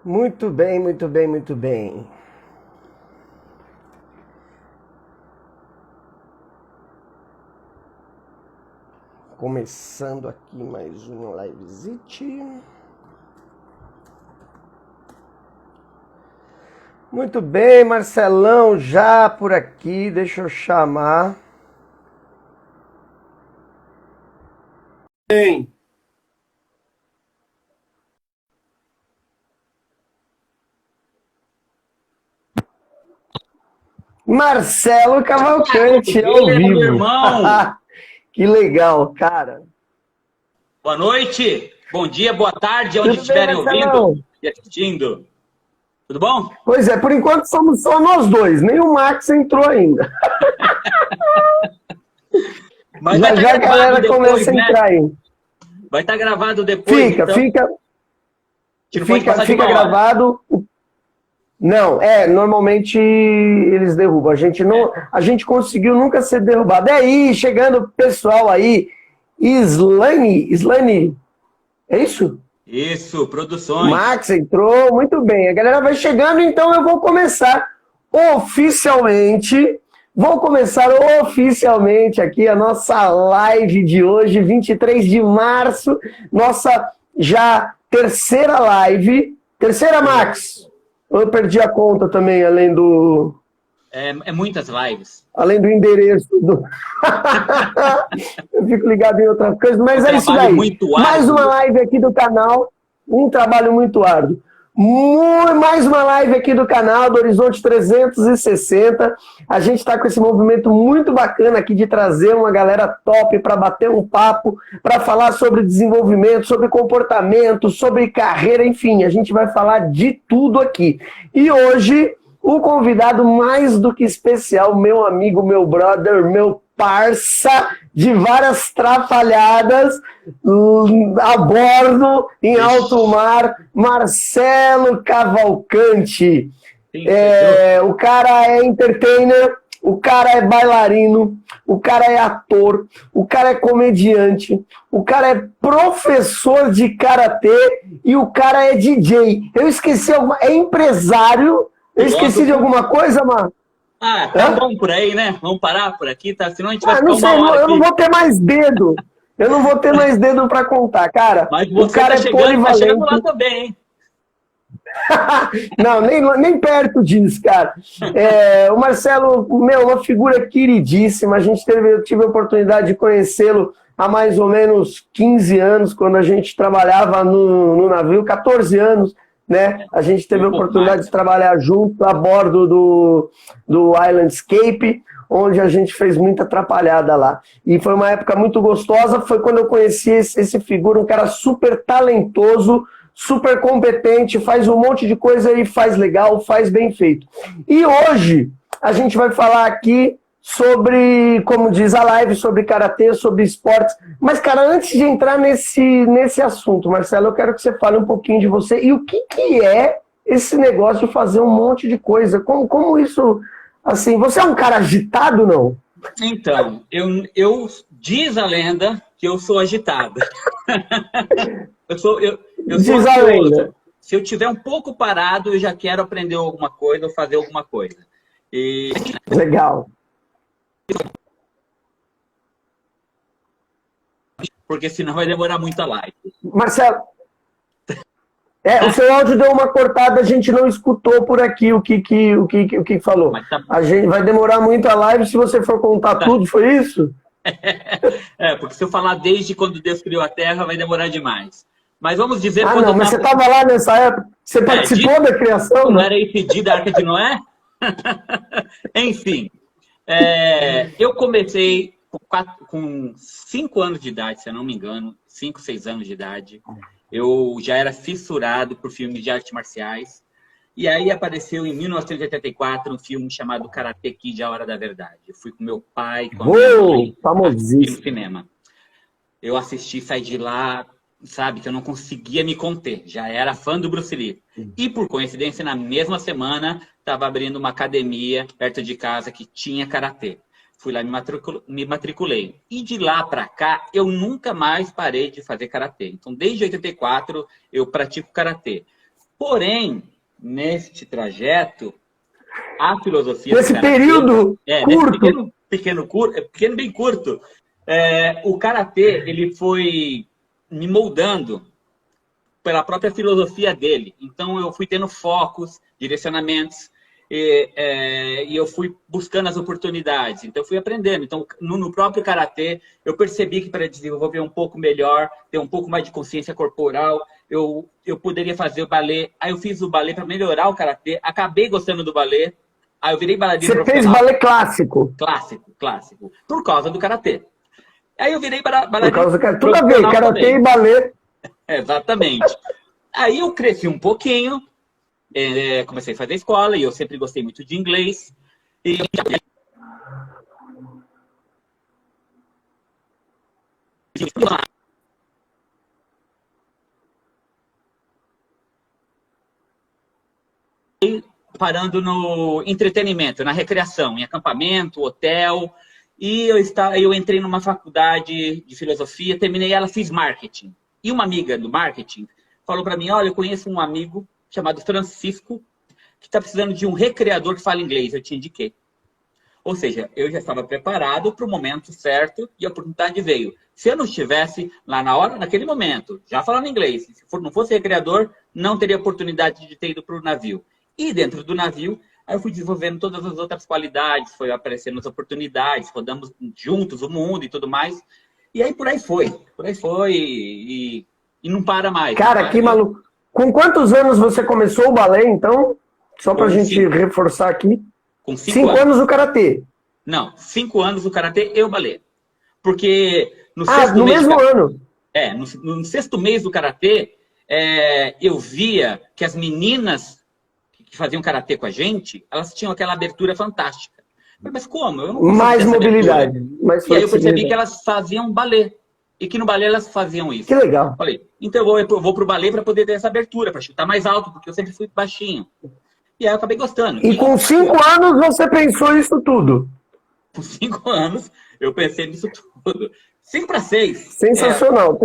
Muito bem, muito bem, muito bem. Começando aqui mais uma livezite. Muito bem, Marcelão, já por aqui, deixa eu chamar. Bem, Marcelo Cavalcante, ao William, meu vivo. irmão. Que legal, cara. Boa noite, bom dia, boa tarde, onde Tudo bem, estiverem Marcelão? ouvindo e assistindo. Tudo bom? Pois é, por enquanto somos só nós dois, nem o Max entrou ainda. Mas vai Já estar já a gravado galera depois, começa a né? entrar aí. Vai estar gravado depois, Fica, então. A fica, gente não pode fica, passar de fica uma hora. gravado. Não, normalmente eles derrubam. A gente conseguiu nunca ser derrubado. É aí, chegando o pessoal aí. Slane, é isso? Isso, produções. Max entrou, muito bem. A galera vai chegando, então eu vou começar oficialmente. Vou começar oficialmente aqui a nossa live de hoje, 23 de março, nossa já terceira live. Terceira, Max? Eu perdi a conta também, É muitas lives. além do endereço. Eu fico ligado em outras coisas, É um mas é isso trabalho daí. muito Mais uma árduo. live aqui do canal, um trabalho muito árduo. Mais uma live aqui do canal do Horizonte 360. A gente está com esse movimento muito bacana aqui de trazer uma galera top para bater um papo, para falar sobre desenvolvimento, sobre comportamento, sobre carreira, enfim, a gente vai falar de tudo aqui. E hoje, o convidado mais do que especial, meu amigo, meu brother, meu parça de várias trapalhadas a bordo, em alto Ixi, mar, Marcelo Cavalcante. entendeu? O cara é entertainer, o cara é bailarino, o cara é ator, o cara é comediante, o cara é professor de karatê e o cara é DJ. Eu esqueci alguma... É empresário? Eu esqueci de Filósofo. alguma coisa, mano? Ah, tá Hã? bom por aí, né? Vamos parar por aqui, tá? Senão a gente vai Ah, ficar não uma sei, hora eu não aqui. vou ter mais dedo. Eu não vou ter mais dedo para contar, cara. Mas O você cara é tá chegando lá polivalente. também, hein? Não, nem perto disso, cara. O Marcelo, uma figura queridíssima. Eu tive a oportunidade de conhecê-lo há mais ou menos 15 anos, quando a gente trabalhava no navio, 14 anos, né? A gente teve Um a pouco oportunidade mais. de trabalhar junto a bordo do Islandscape, onde a gente fez muita atrapalhada lá. E foi uma época muito gostosa, foi quando eu conheci esse figura, um cara super talentoso, super competente, faz um monte de coisa e faz legal, faz bem feito. E hoje a gente vai falar aqui sobre, como diz a live, sobre karatê, sobre esportes. Mas, cara, antes de entrar nesse assunto, Marcelo, eu quero que você fale um pouquinho de você e o que é esse negócio de fazer um monte de coisa. Como isso, assim, você é um cara agitado, não? Então, diz a lenda que eu sou agitado. Eu sou Diz a lenda. ansioso. Se eu tiver um pouco parado, eu já quero aprender alguma coisa ou fazer alguma coisa. E Legal. porque senão vai demorar muito a live. Marcelo, o seu áudio deu uma cortada, a gente não escutou por aqui o que falou. Mas tá, A gente vai demorar muito a live se você for contar tá. tudo, foi isso? Porque se eu falar desde quando Deus criou a Terra, vai demorar demais. Mas vamos dizer Ah, quando não, eu mas você estava. estava lá nessa época? Você participou da criação, Não não? era esse dia da Arca de Noé? Enfim, eu comecei com 5 anos de idade, se eu não me engano, 5, 6 anos de idade. Eu já era fissurado por filmes de artes marciais. E aí apareceu em 1984 um filme chamado Karate Kid, A Hora da Verdade. Eu fui com meu pai, com a minha Uou, mãe, assistir no famosíssimo. cinema. Eu assisti, saí de lá, sabe, que eu não conseguia me conter. Já era fã do Bruce Lee. E por coincidência, na mesma semana, estava abrindo uma academia perto de casa que tinha karatê. Fui lá e me matriculei. E de lá para cá, eu nunca mais parei de fazer karatê. Então, desde 84, eu pratico karatê. Porém, neste trajeto, a filosofia... Nesse período curto. Pequeno bem curto. O Karatê, ele foi me moldando pela própria filosofia dele. Então, eu fui tendo focos, direcionamentos, e eu fui buscando as oportunidades. Então, eu fui aprendendo. Então, no próprio Karatê, eu percebi que para desenvolver um pouco melhor, ter um pouco mais de consciência corporal, eu poderia fazer o balé. Aí eu fiz o balé para melhorar o Karatê. Acabei gostando do balé. Aí eu virei bailarino profissional. Você fez balé clássico? Clássico. Por causa do Karatê. Aí eu virei bailarino profissional. Tudo a ver, Karatê e balé. Exatamente. Aí eu cresci um pouquinho, comecei a fazer escola, e eu sempre gostei muito de inglês. E parando no entretenimento, na recreação, em acampamento, hotel. E eu entrei numa faculdade de filosofia, terminei ela, fiz marketing. E uma amiga do marketing falou para mim, olha, eu conheço um amigo chamado Francisco, que está precisando de um recreador que fala inglês. Eu te indiquei. Ou seja, eu já estava preparado para o momento certo e a oportunidade veio. Se eu não estivesse lá naquele momento, já falando inglês, se não fosse recreador, não teria oportunidade de ter ido para o navio. E dentro do navio, aí eu fui desenvolvendo todas as outras qualidades, foi aparecendo as oportunidades, rodamos juntos o mundo e tudo mais. E aí por aí foi e não para mais. Cara, que maluco. Com quantos anos você começou o balé, então? Só pra gente reforçar aqui. Com 5 anos o Karatê. Não, 5 anos o Karatê e o balé. Porque no no mesmo ano. No sexto mês do Karatê, eu via que as meninas que faziam Karatê com a gente, elas tinham aquela abertura fantástica. Mas como? Eu não consigo mais mobilidade. Mais e aí eu percebi que elas faziam balé. E que no balé elas faziam isso. Que legal. Falei, então eu vou pro balé para poder ter essa abertura, para chutar mais alto, porque eu sempre fui baixinho. E aí eu acabei gostando. E com 5 anos você pensou isso tudo? Com 5 anos eu pensei nisso tudo. 5 para 6. Sensacional.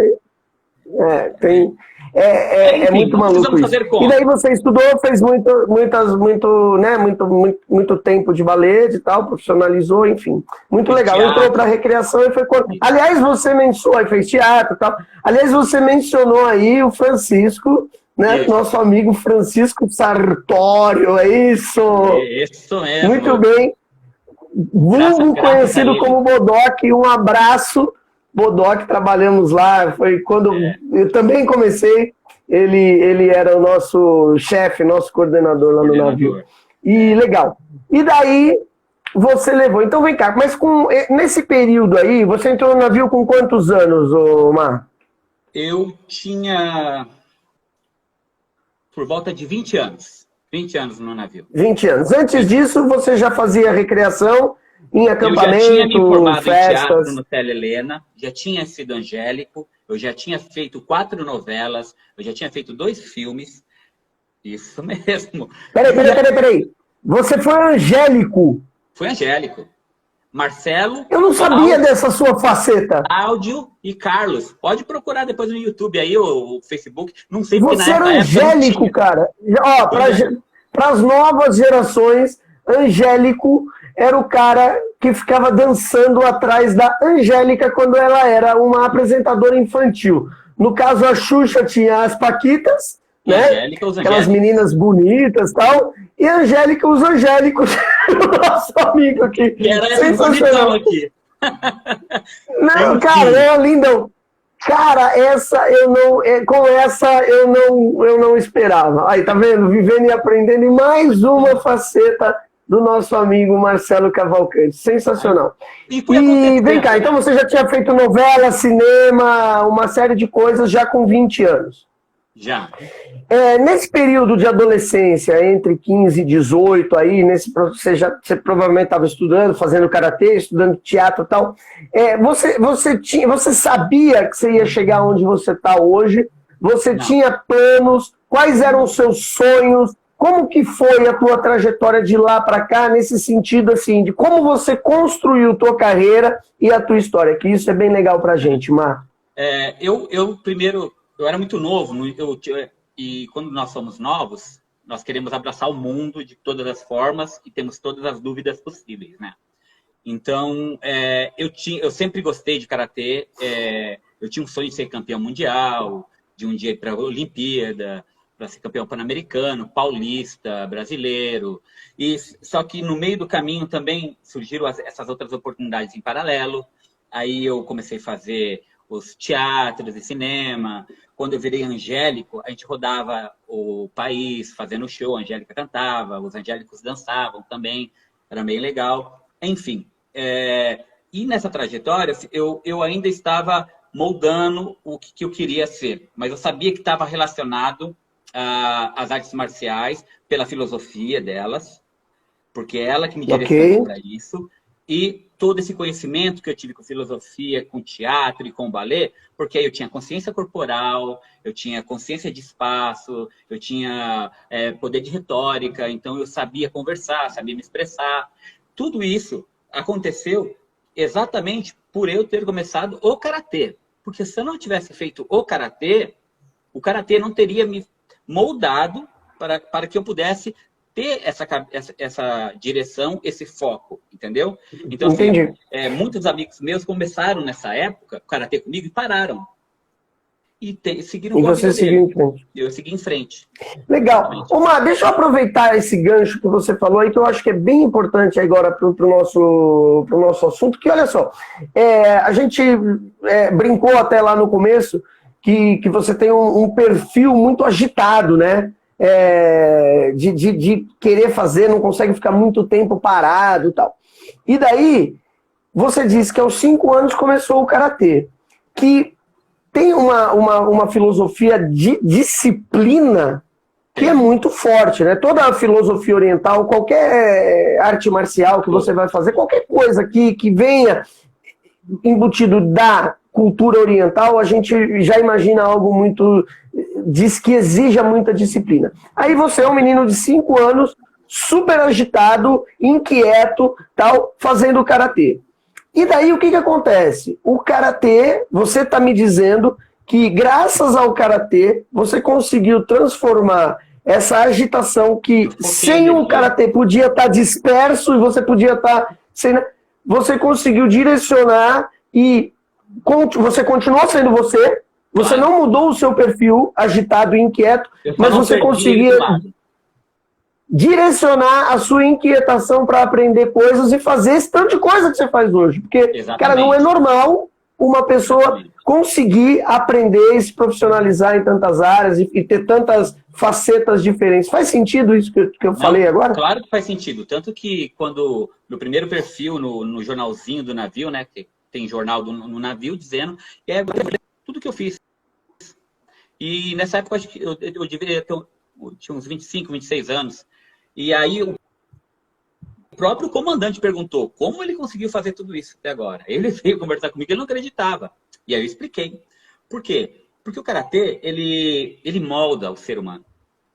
É muito maluco isso. E daí você estudou, fez muito tempo de balé e tal, profissionalizou, enfim. Muito legal. Teatro. Entrou para recreação e foi... Aliás, você mencionou, fez teatro e tal. Aliás, você mencionou aí o Francisco, né? Isso. Nosso amigo Francisco Sartório, é isso? Isso mesmo. Muito bem. Vulgo conhecido como Bodoc, um abraço. Bodoc, trabalhamos lá, foi quando eu também comecei, ele era o nosso chefe, nosso coordenador lá no navio. E legal. E daí você levou, então vem cá, mas nesse período aí, você entrou no navio com quantos anos, Mar? Eu tinha por volta de 20 anos. 20 anos no navio. 20 anos. Antes disso, você já fazia recreação em acampamento, eu já tinha me formado festas. Em teatro no Tele Helena, já tinha sido Angélico, eu já tinha feito 4 novelas, eu já tinha feito 2 filmes. Isso mesmo. Peraí. Você foi Angélico? Foi Angélico. Marcelo... Eu não sabia dessa sua faceta. Cláudio e Carlos. Pode procurar depois no YouTube, aí o Facebook. Não sei porque você era Angélico, cara. Ó, para as novas gerações, Angélico era o cara que ficava dançando atrás da Angélica quando ela era uma apresentadora infantil. No caso, a Xuxa tinha as Paquitas, né? Aquelas meninas bonitas e tal. E a Angélica, os Angélicos, o nosso amigo aqui. Que era essa bonitão aqui. Não, cara, é lindão. Cara, com essa eu não esperava. Aí, tá vendo? Vivendo e aprendendo em mais uma faceta do nosso amigo Marcelo Cavalcante. Sensacional. E vem cá, então você já tinha feito novela, cinema, uma série de coisas já com 20 anos. Já. Nesse período de adolescência, entre 15 e 18, aí, você provavelmente estava estudando, fazendo karatê, estudando teatro e tal. Você sabia que você ia chegar onde você está hoje? Você tinha planos? Quais eram os seus sonhos? Como que foi a tua trajetória de lá para cá, nesse sentido, assim, de como você construiu tua carreira e a tua história? Que isso é bem legal pra gente, Mar. Primeiro, eu era muito novo, e quando nós somos novos, nós queremos abraçar o mundo de todas as formas e temos todas as dúvidas possíveis, né? Então, eu sempre gostei de karatê. Eu tinha um sonho de ser campeão mundial, de um dia ir para a Olimpíada, para ser campeão pan-americano, paulista, brasileiro. Só que no meio do caminho também surgiram essas outras oportunidades em paralelo. Aí eu comecei a fazer os teatros e cinema. Quando eu virei angélico, a gente rodava o país fazendo show, a Angélica cantava, os angélicos dançavam também, era bem legal. Enfim, e nessa trajetória eu ainda estava moldando o que eu queria ser, mas eu sabia que estava relacionado às artes marciais pela filosofia delas, porque é ela que me direcionou para isso, e todo esse conhecimento que eu tive com filosofia, com teatro e com balé, porque aí eu tinha consciência corporal, eu tinha consciência de espaço, eu tinha poder de retórica, então eu sabia conversar, sabia me expressar. Tudo isso aconteceu exatamente por eu ter começado o karatê. Porque se eu não tivesse feito o karatê não teria me moldado para que eu pudesse ter essa direção, esse foco, entendeu? Então, assim, muitos amigos meus começaram nessa época, o karatê comigo, e pararam. E seguiram com a vida deles. Eu segui em frente. Legal. Omar, deixa eu aproveitar esse gancho que você falou aí, que eu acho que é bem importante agora para o nosso assunto, que olha só, a gente brincou até lá no começo que você tem um perfil muito agitado, né? De querer fazer, não consegue ficar muito tempo parado e tal. E daí, você disse que aos 5 anos começou o karatê, que tem uma filosofia de disciplina que é muito forte, né? Toda a filosofia oriental, qualquer arte marcial que você vai fazer, qualquer coisa que venha embutido da cultura oriental, a gente já imagina algo muito... diz que exija muita disciplina. Aí você é um menino de 5 anos, super agitado, inquieto, tal, fazendo karatê. E daí o que acontece? O karatê, você está me dizendo que graças ao karatê você conseguiu transformar essa agitação que sem o karatê podia estar disperso e você podia estar sem... Você conseguiu direcionar e você continuou sendo você, você não mudou o seu perfil agitado e inquieto, mas você conseguia direcionar a sua inquietação para aprender coisas e fazer esse tanto de coisa que você faz hoje. Porque, cara, não é normal uma pessoa conseguir aprender e se profissionalizar em tantas áreas e ter tantas facetas diferentes. Faz sentido isso que eu falei agora? Claro que faz sentido. Tanto que quando, no primeiro perfil, no jornalzinho do navio, né, que tem jornal no navio dizendo, tudo que eu fiz. E nessa época eu deveria ter, eu tinha uns 25, 26 anos. E aí o próprio comandante perguntou como ele conseguiu fazer tudo isso até agora. Ele veio conversar comigo, ele não acreditava. E aí eu expliquei. Por quê? Porque o karatê, ele molda o ser humano.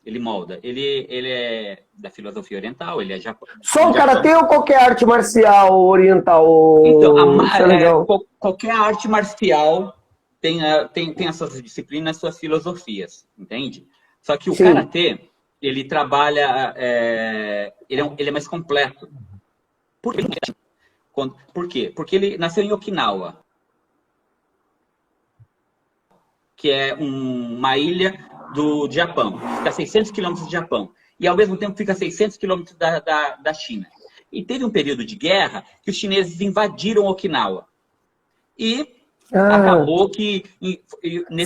Ele molda. Ele é da filosofia oriental, ele é japonês. Só o karatê ou qualquer arte marcial oriental? Então, qualquer arte marcial tem essas disciplinas, suas filosofias, entende? Só que o karatê, ele trabalha, ele é mais completo. Por quê? Porque ele nasceu em Okinawa, que é uma ilha do Japão, fica a 600 quilômetros do Japão, e ao mesmo tempo fica a 600 quilômetros da China. E teve um período de guerra que os chineses invadiram Okinawa. E acabou que...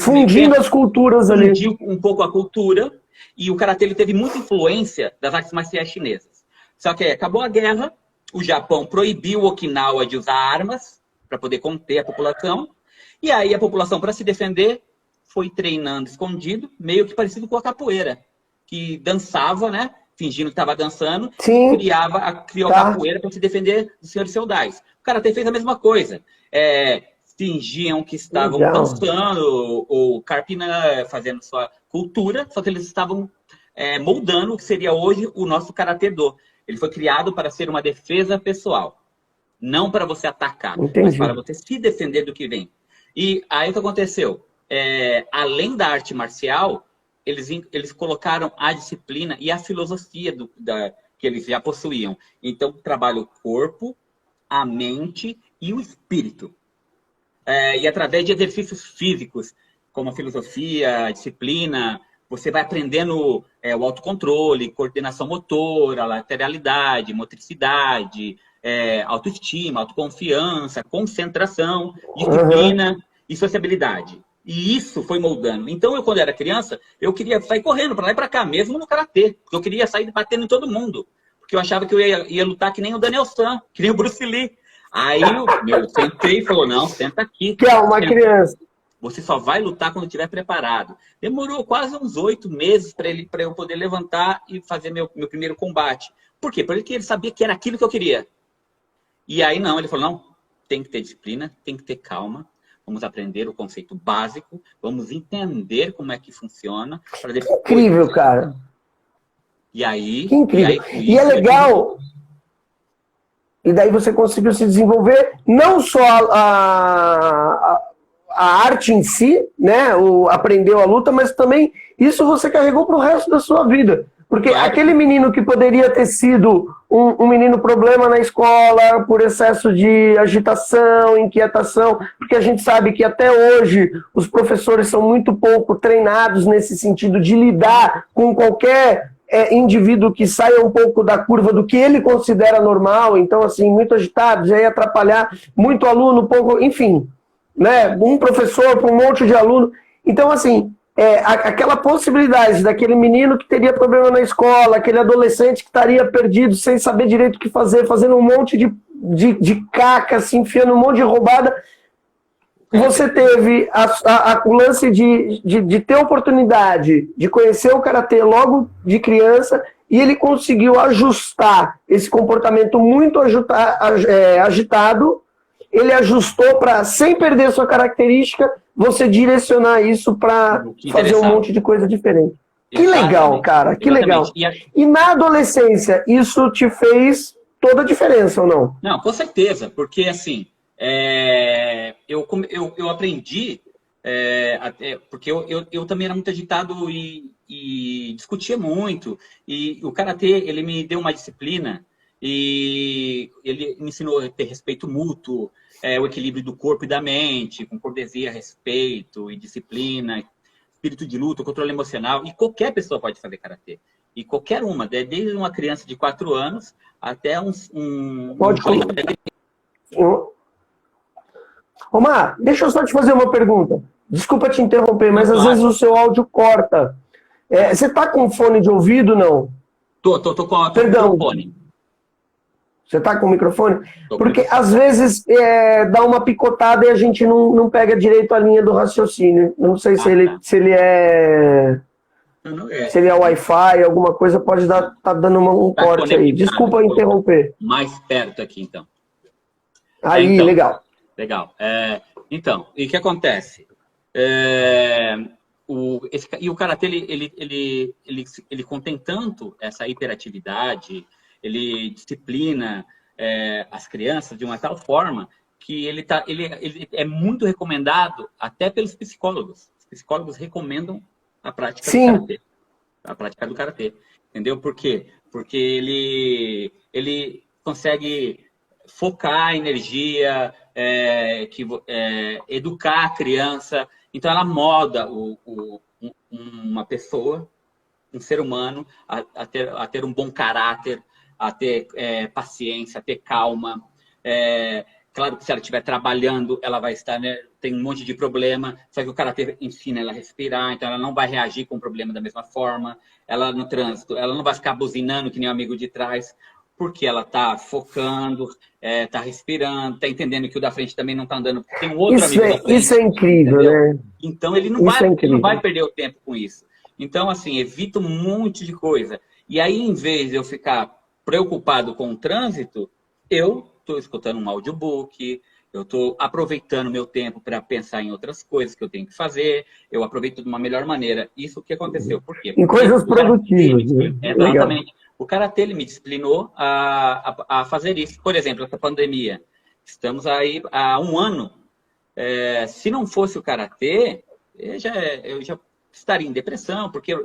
fundindo as culturas ali. Fundiu um pouco a cultura, e o karatê ele teve muita influência das artes marciais chinesas. Só que acabou a guerra, o Japão proibiu Okinawa de usar armas para poder conter a população, e aí a população, para se defender, foi treinando escondido, meio que parecido com a capoeira, que dançava, né? Fingindo que estava dançando, criou a capoeira para se defender dos senhores feudais. O karatê fez a mesma coisa. Fingiam que estavam dançando ou carpina, fazendo sua cultura, só que eles estavam moldando o que seria hoje o nosso karatê-do. Ele foi criado para ser uma defesa pessoal, não para você atacar, mas para você se defender do que vem. E aí o que aconteceu? Além da arte marcial, eles colocaram a disciplina e a filosofia que eles já possuíam. Então, trabalha o corpo, a mente e o espírito. E através de exercícios físicos, como a filosofia, a disciplina, você vai aprendendo o autocontrole, coordenação motora, lateralidade, motricidade, autoestima, autoconfiança, concentração, disciplina e sociabilidade. E isso foi moldando. Então, eu, quando era criança, eu queria sair correndo para lá e para cá, mesmo no karatê. Porque eu queria sair batendo em todo mundo. Porque eu achava que eu ia lutar que nem o Daniel San, que nem o Bruce Lee. Aí eu sentei e falou, não, senta aqui. Que é uma criança. Você só vai lutar quando estiver preparado. Demorou quase uns 8 meses para eu poder levantar e fazer meu primeiro combate. Por quê? Porque ele sabia que era aquilo que eu queria. E aí não, ele falou, não, tem que ter disciplina, tem que ter calma. Vamos aprender o conceito básico, vamos entender como é que funciona. Depois... Incrível, cara. E aí... Que incrível. E é legal... E daí você conseguiu se desenvolver, não só a arte em si, né? Aprendeu a luta, mas também isso você carregou para o resto da sua vida. Porque aquele menino que poderia ter sido um menino problema na escola, por excesso de agitação, inquietação, porque a gente sabe que até hoje os professores são muito pouco treinados nesse sentido de lidar com qualquer indivíduo que saia um pouco da curva do que ele considera normal, então assim, muito agitado, já ia atrapalhar muito aluno, pouco, enfim, né? Um professor para um monte de aluno. Então assim, aquela possibilidade daquele menino que teria problema na escola, aquele adolescente que estaria perdido, sem saber direito o que fazer, fazendo um monte de caca, se enfiando um monte de roubada. Você teve o lance de ter oportunidade de conhecer o karatê logo de criança e ele conseguiu ajustar esse comportamento muito agitado. Ele ajustou para, sem perder sua característica, você direcionar isso para fazer um monte de coisa diferente. Que legal, cara, que legal. E na adolescência, isso te fez toda a diferença ou não? Não, com certeza, porque assim... eu aprendi, porque eu também era muito agitado e discutia muito. E o karatê, ele me deu uma disciplina e ele me ensinou a ter respeito mútuo, o equilíbrio do corpo e da mente, com cortesia, respeito e disciplina, espírito de luta, controle emocional. E qualquer pessoa pode fazer karatê. E qualquer uma, desde uma criança de 4 anos até Pode Omar, deixa eu só te fazer uma pergunta. Desculpa te interromper, mas às vezes o seu áudio corta. Você tá com fone de ouvido, não? Tô com o microfone. Você tá com o microfone? Porque às vezes dá uma picotada e a gente não pega direito a linha do raciocínio. Não sei se ele é... Se ele é Wi-Fi, alguma coisa, pode tá dando um corte aí. Desculpa interromper. Mais perto aqui, então. Aí, então, legal. Legal. Então, e o que acontece? O karatê, ele contém tanto essa hiperatividade, ele disciplina as crianças de uma tal forma que ele é muito recomendado até pelos psicólogos. Os psicólogos recomendam a prática do karatê. A prática do karatê. Entendeu? Por quê? Porque ele consegue focar a energia, educar a criança. Então, ela molda uma pessoa, um ser humano, a ter um bom caráter, a ter paciência, a ter calma. Claro que se ela estiver trabalhando, ela vai estar, né, tem um monte de problema, só que o karatê ensina ela a respirar, então ela não vai reagir com o problema da mesma forma. Ela, no trânsito, ela não vai ficar buzinando que nem o amigo de trás, porque ela está focando, está respirando, está entendendo que o da frente também não está andando, porque tem um outro amigo da frente. Isso é incrível, entendeu? Né? Então, ele não vai perder o tempo com isso. Então, assim, evita um monte de coisa. E aí, em vez de eu ficar preocupado com o trânsito, eu estou escutando um audiobook, eu estou aproveitando meu tempo para pensar em outras coisas que eu tenho que fazer, eu aproveito de uma melhor maneira. Isso que aconteceu. Por quê? Em coisas produtivas. Exatamente. Legal. O karatê, ele me disciplinou a fazer isso. Por exemplo, essa pandemia. Estamos aí há 1 ano. Se não fosse o karatê, eu já estaria em depressão, porque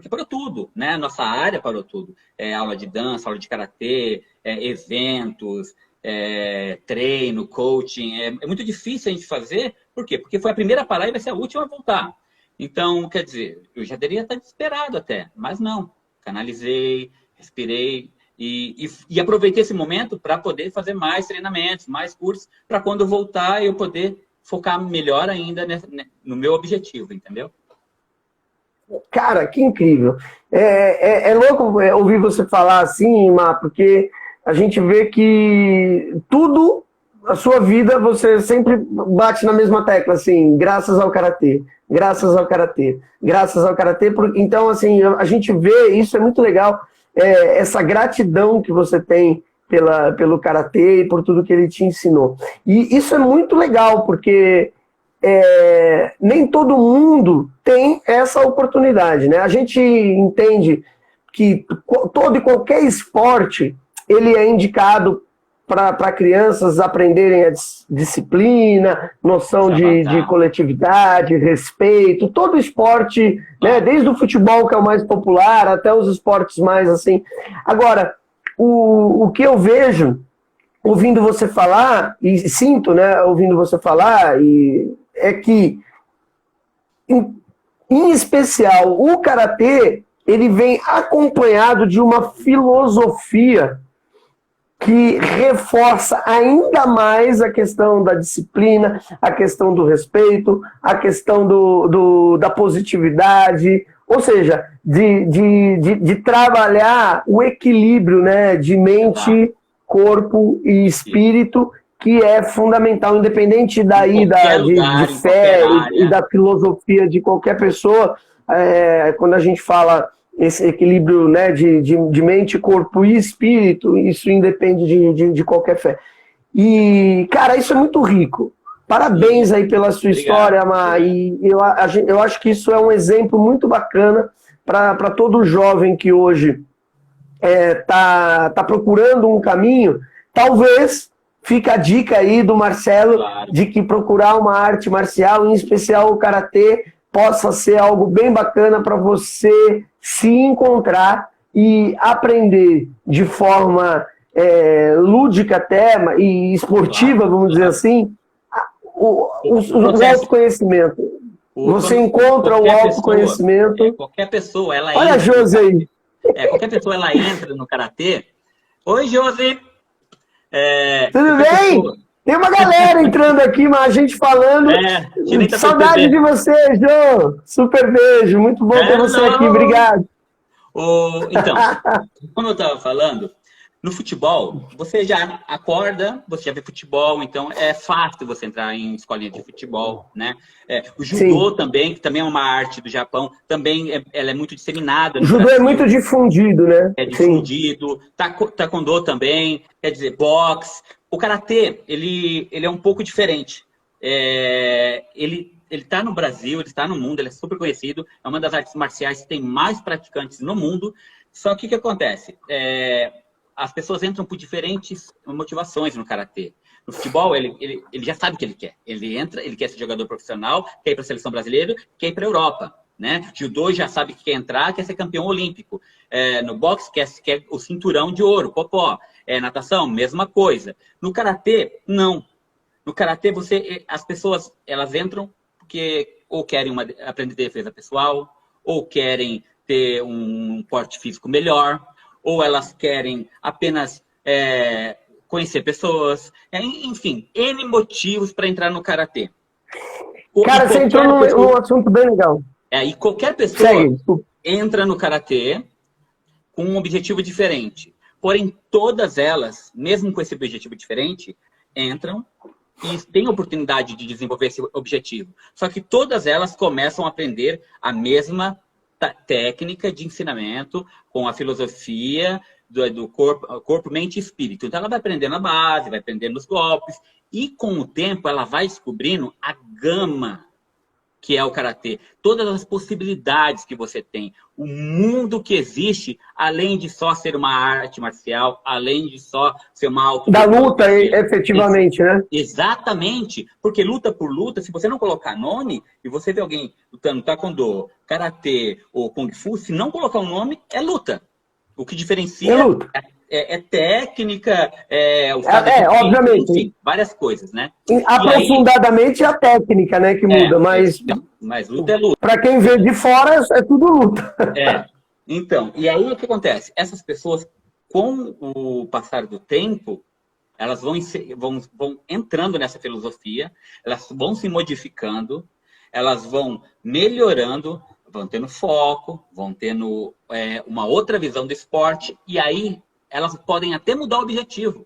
parou tudo, né? Nossa área parou tudo. Aula de dança, aula de karatê, eventos, treino, coaching. É muito difícil a gente fazer. Por quê? Porque foi a primeira a parar e vai ser a última a voltar. Então, quer dizer, eu já deveria estar desesperado até, mas não. Canalizei, respirei e aproveitei esse momento para poder fazer mais treinamentos, mais cursos, para quando eu voltar eu poder focar melhor ainda no meu objetivo, entendeu? Cara, que incrível. É louco ouvir você falar assim, Mar, porque a gente vê que tudo, a sua vida, você sempre bate na mesma tecla, assim, graças ao karatê, graças ao karatê, graças ao karatê. Então, assim, a gente vê, isso é muito legal, essa gratidão que você tem pelo karatê e por tudo que ele te ensinou. E isso é muito legal, porque nem todo mundo tem essa oportunidade, né? A gente entende que todo e qualquer esporte ele é indicado para crianças aprenderem a disciplina, noção de coletividade, respeito, todo esporte, né? Desde o futebol, que é o mais popular, até os esportes mais assim. Agora, o que eu vejo, ouvindo você falar, e sinto, né, ouvindo você falar, é que, em especial, o karatê, ele vem acompanhado de uma filosofia que reforça ainda mais a questão da disciplina, a questão do respeito, a questão da positividade, ou seja, de trabalhar o equilíbrio, né, de mente, corpo e espírito, que é fundamental, independente daí de fé e da filosofia de qualquer pessoa. Quando a gente fala esse equilíbrio, né, de mente, corpo e espírito, isso independe de qualquer fé. E, cara, isso é muito rico. Parabéns aí pela sua história, Mar. E eu acho que isso é um exemplo muito bacana para todo jovem que hoje tá procurando um caminho. Talvez fica a dica aí do Marcelo, de que procurar uma arte marcial, em especial o karatê, possa ser algo bem bacana para você se encontrar e aprender de forma lúdica até e esportiva, vamos dizer assim, o autoconhecimento. Você encontra o autoconhecimento. Qualquer pessoa, ela entra. Olha a Josi aí. Qualquer pessoa, ela entra no karatê. Oi, Josi! Tudo bem? Pessoa... Tem uma galera entrando aqui, mas a gente falando. Saudade de você, João. Super beijo. Muito bom ter você aqui. Obrigado. Então, como eu estava falando, no futebol, você já acorda, você já vê futebol, então é fácil você entrar em escolinha de futebol, né? O judô também, que também é uma arte do Japão, também ela é muito disseminada. O judô é muito difundido, né? É difundido. Taekwondo também, quer dizer, boxe. O karatê, ele é um pouco diferente. Ele está no Brasil, ele está no mundo, ele é super conhecido. É uma das artes marciais que tem mais praticantes no mundo. Só que o que acontece? As pessoas entram por diferentes motivações no karatê. No futebol, ele já sabe o que ele quer. Ele entra, ele quer ser jogador profissional, quer ir para a seleção brasileira, quer ir para a Europa. Né? Judô já sabe que quer entrar, quer ser campeão olímpico. No boxe, quer o cinturão de ouro, popó. Natação, mesma coisa. No karatê, não. No karatê, as pessoas elas entram porque ou querem aprender defesa pessoal, ou querem ter um porte físico melhor, ou elas querem apenas conhecer pessoas. Enfim, N motivos para entrar no karatê. Cara, você entrou num assunto bem legal. E qualquer pessoa entra no karatê com um objetivo diferente. Porém, todas elas, mesmo com esse objetivo diferente, entram e têm a oportunidade de desenvolver esse objetivo. Só que todas elas começam a aprender a mesma técnica de ensinamento com a filosofia do corpo, mente e espírito. Então, ela vai aprendendo a base, vai aprendendo os golpes e, com o tempo, ela vai descobrindo a gama que é o karatê, todas as possibilidades que você tem, o mundo que existe, além de só ser uma arte marcial, além de só ser uma Da luta, efetivamente, né? Exatamente, porque luta por luta, se você não colocar nome, e você vê alguém lutando taekwondo, karatê ou kung fu, se não colocar um nome, é luta. O que diferencia é técnica, o estado de espírito, obviamente. enfim, várias coisas, né? Aprofundadamente é a técnica, né, que muda, mas luta é luta. Para quem vê de fora, é tudo luta. Então, e aí o que acontece? Essas pessoas, com o passar do tempo, elas vão entrando nessa filosofia, elas vão se modificando, elas vão melhorando, vão tendo foco, vão tendo uma outra visão do esporte, e aí elas podem até mudar o objetivo.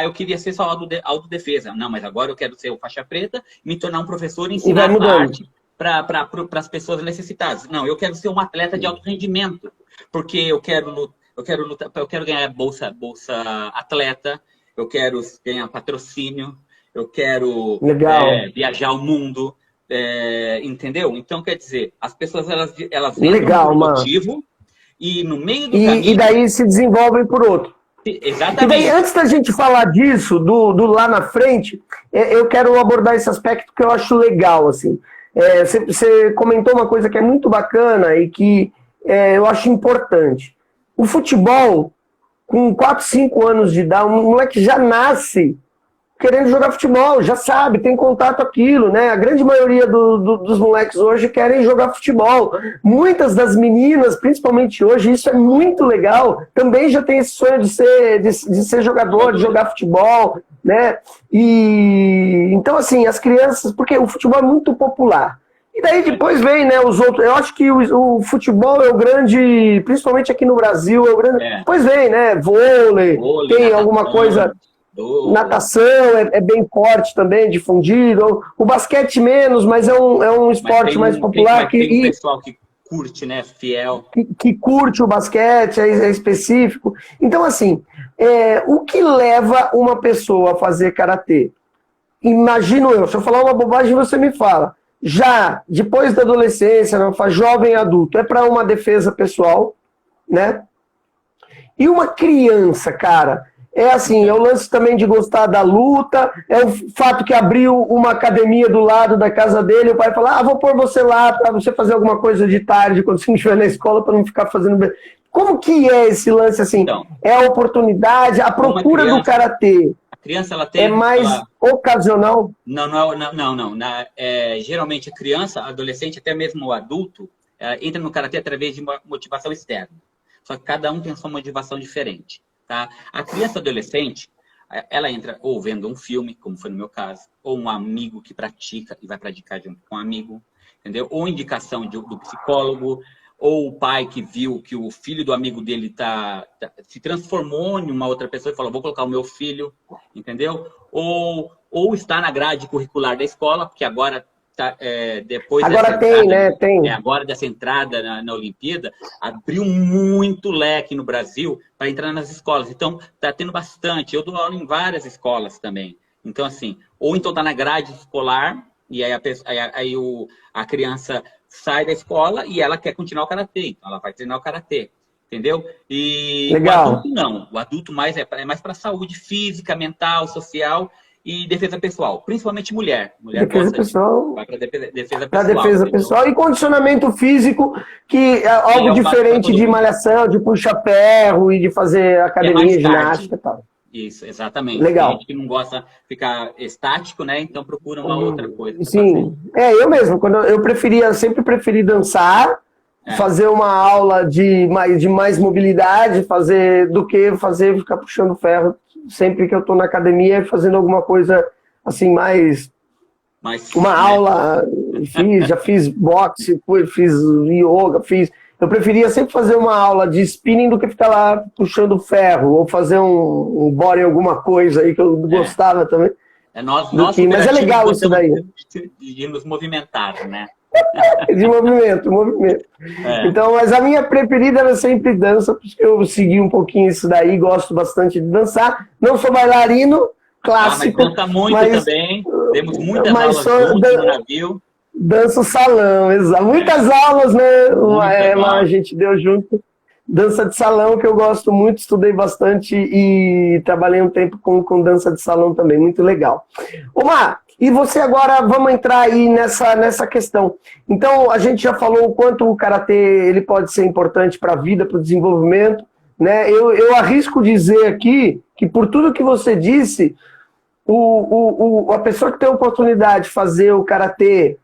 Eu queria ser só autodefesa. Não, mas agora eu quero ser o faixa preta e me tornar um professor e ensinar arte para as pessoas necessitadas. Não, eu quero ser um atleta de alto rendimento, porque eu quero lutar, eu quero ganhar bolsa atleta, eu quero ganhar patrocínio, eu quero viajar o mundo, entendeu? Então, quer dizer, as pessoas elas entram por um motivo e no meio do caminho... E daí se desenvolvem por outro. Exatamente. E daí, antes da gente falar disso, do lá na frente, eu quero abordar esse aspecto que eu acho legal, assim. Você comentou uma coisa que é muito bacana e que eu acho importante. O futebol, com 4, 5 anos de idade, um moleque já nasce querendo jogar futebol, já sabe, tem contato aquilo, né? A grande maioria dos moleques hoje querem jogar futebol. Muitas das meninas, principalmente hoje, isso é muito legal, também já tem esse sonho de ser jogador, de jogar futebol, né? E então, assim, as crianças, porque o futebol é muito popular. E daí depois vem, né, os outros. Eu acho que o futebol é o grande, principalmente aqui no Brasil, é o grande. Depois vem, né? Vôlei, tem alguma coisa. Natação é bem forte também, difundido. O basquete menos, mas é um esporte mais popular. Tem um pessoal que curte, né? Fiel. Que curte o basquete, é específico. Então, assim, o que leva uma pessoa a fazer karatê? Imagino eu, se eu falar uma bobagem, você me fala. Já depois da adolescência, não faz jovem adulto, é para uma defesa pessoal, né? E uma criança, cara, assim, é o lance também de gostar da luta, é o fato que abriu uma academia do lado da casa dele, o pai fala, vou pôr você lá para você fazer alguma coisa de tarde quando você não estiver na escola para não ficar fazendo... Como que é esse lance, assim? Então, é a oportunidade, a procura do karatê. Criança, ela tem... É mais ocasional? Não. Geralmente a criança, a adolescente, até mesmo o adulto, entra no karatê através de uma motivação externa. Só que cada um tem a sua motivação diferente. Tá? A criança adolescente, ela entra ou vendo um filme, como foi no meu caso, ou um amigo que pratica e vai praticar junto com um amigo, entendeu? Ou indicação do psicólogo, ou o pai que viu que o filho do amigo dele se transformou em uma outra pessoa e falou, vou colocar o meu filho, entendeu? Ou está na grade curricular da escola, porque agora, depois agora tem, né? Tem. Agora dessa entrada na Olimpíada, abriu muito leque no Brasil para entrar nas escolas. Então, está tendo bastante. Eu dou aula em várias escolas também. Então, assim, ou então está na grade escolar, e aí a criança sai da escola e ela quer continuar o karatê. Então ela vai treinar o karatê, entendeu? E legal. O adulto não. O adulto é mais para saúde física, mental, social e defesa pessoal. Principalmente mulher. Defesa pessoal. Vai para defesa pessoal. Para defesa pessoal e condicionamento físico, que é algo diferente de malhação, de puxa-ferro e de fazer academia, ginástica e tal. Isso, exatamente. Legal. Tem gente que não gosta de ficar estático, né? Então procura uma outra coisa. Sim, eu mesmo. Sempre preferi dançar, fazer uma aula de mais mobilidade, do que ficar puxando ferro sempre que eu estou na academia fazendo alguma coisa assim mais uma aula. Já fiz boxe, fiz yoga, Eu preferia sempre fazer uma aula de spinning do que ficar lá puxando ferro, ou fazer um body alguma coisa aí que eu gostava também. Mas é legal isso daí. De nos movimentar, né? De movimento. Então, mas a minha preferida era sempre dança, porque eu segui um pouquinho isso daí, gosto bastante de dançar. Não sou bailarino, clássico. Mas dança muito também. Temos muitas aulas juntos no navio. Dança o salão, exato. Muitas aulas, né? A gente deu junto. Dança de salão, que eu gosto muito, estudei bastante e trabalhei um tempo com dança de salão também, muito legal. Omar, e você agora, vamos entrar aí nessa questão. Então, a gente já falou o quanto o karatê ele pode ser importante para a vida, para o desenvolvimento, né? Eu arrisco dizer aqui que por tudo que você disse, a pessoa que tem a oportunidade de fazer o karatê,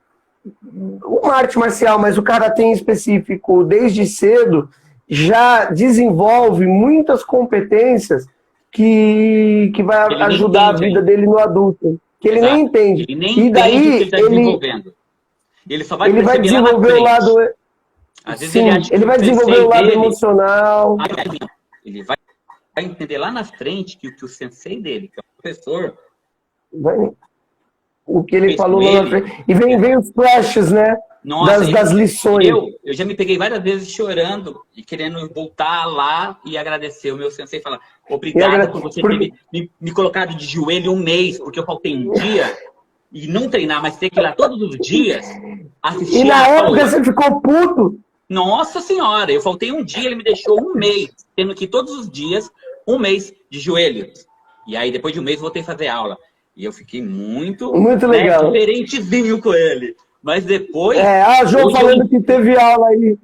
uma arte marcial, mas o karatê em específico, desde cedo, já desenvolve muitas competências que vai ajudar a vida dele no adulto. Que ele nem entende. Ele nem entende o que ele está desenvolvendo. Ele só vai desenvolver o lado. Às vezes sim, ele vai desenvolver o lado emocional. Ele vai entender lá na frente que o sensei dele, que é o professor, o que ele falou lá na frente. E vem os flashes, né? Nossa, das lições. Eu já me peguei várias vezes chorando e querendo voltar lá e agradecer o meu sensei e falar obrigado por você ter me colocado de joelho um mês, porque eu faltei um dia e não treinar, mas ter que ir lá todos os dias assistir. E na época você ficou puto? Nossa senhora, eu faltei um dia, ele me deixou um mês, tendo que ir todos os dias, um mês de joelhos. E aí depois de um mês voltei a fazer aula. E eu fiquei muito legal. Diferentezinho com ele. Mas depois... a Jo falando que teve aula aí.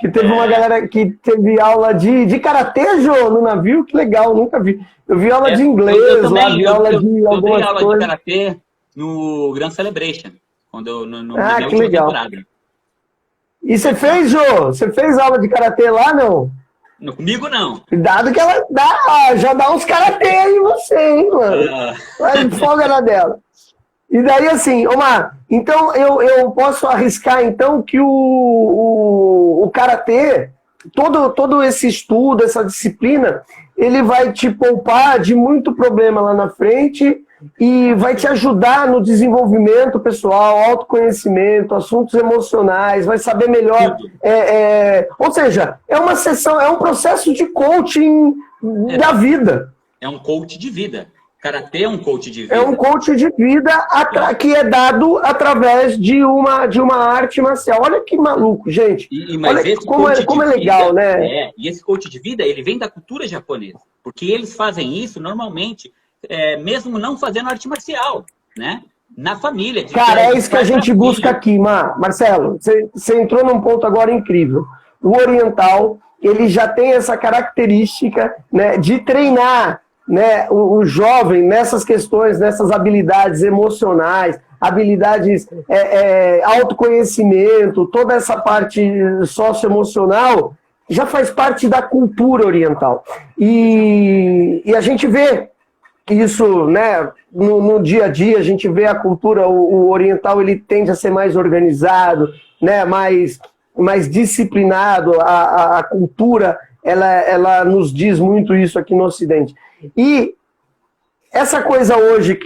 Que teve uma galera que teve aula de karatê, Jo, no navio. Que legal, nunca vi. Eu vi aula de inglês lá, vi aula de algumas coisas. Eu dei aula de karatê no Grand Celebration. Quando no que legal. Temporada. E você fez, Jo? Você fez aula de karatê lá, não? Comigo, não. Cuidado que ela já dá uns karatê aí em você, hein, mano? Vai, folga na dela. E daí, assim, Omar, então eu posso arriscar, então, que o karatê, todo esse estudo, essa disciplina, ele vai te poupar de muito problema lá na frente e vai te ajudar no desenvolvimento pessoal, autoconhecimento, assuntos emocionais, vai saber melhor. Ou seja, é uma sessão, é um processo de coaching da vida. É um coach de vida. Karatê é um coach de vida. É um coach de vida que é dado através de uma arte marcial. Olha que maluco, gente. Olha como é legal, né? E esse coach de vida, ele vem da cultura japonesa. Porque eles fazem isso normalmente, mesmo não fazendo arte marcial, né? Na família. Cara, é isso que a gente busca aqui, Marcelo. Você entrou num ponto agora incrível. O oriental, ele já tem essa característica, né, de treinar, né, o jovem nessas questões, nessas habilidades emocionais, habilidades, autoconhecimento, toda essa parte socioemocional já faz parte da cultura oriental. E a gente vê isso, né, no dia a dia, a gente vê a cultura, o oriental ele tende a ser mais organizado, né, mais disciplinado, a cultura ela nos diz muito isso aqui no Ocidente. E essa coisa hoje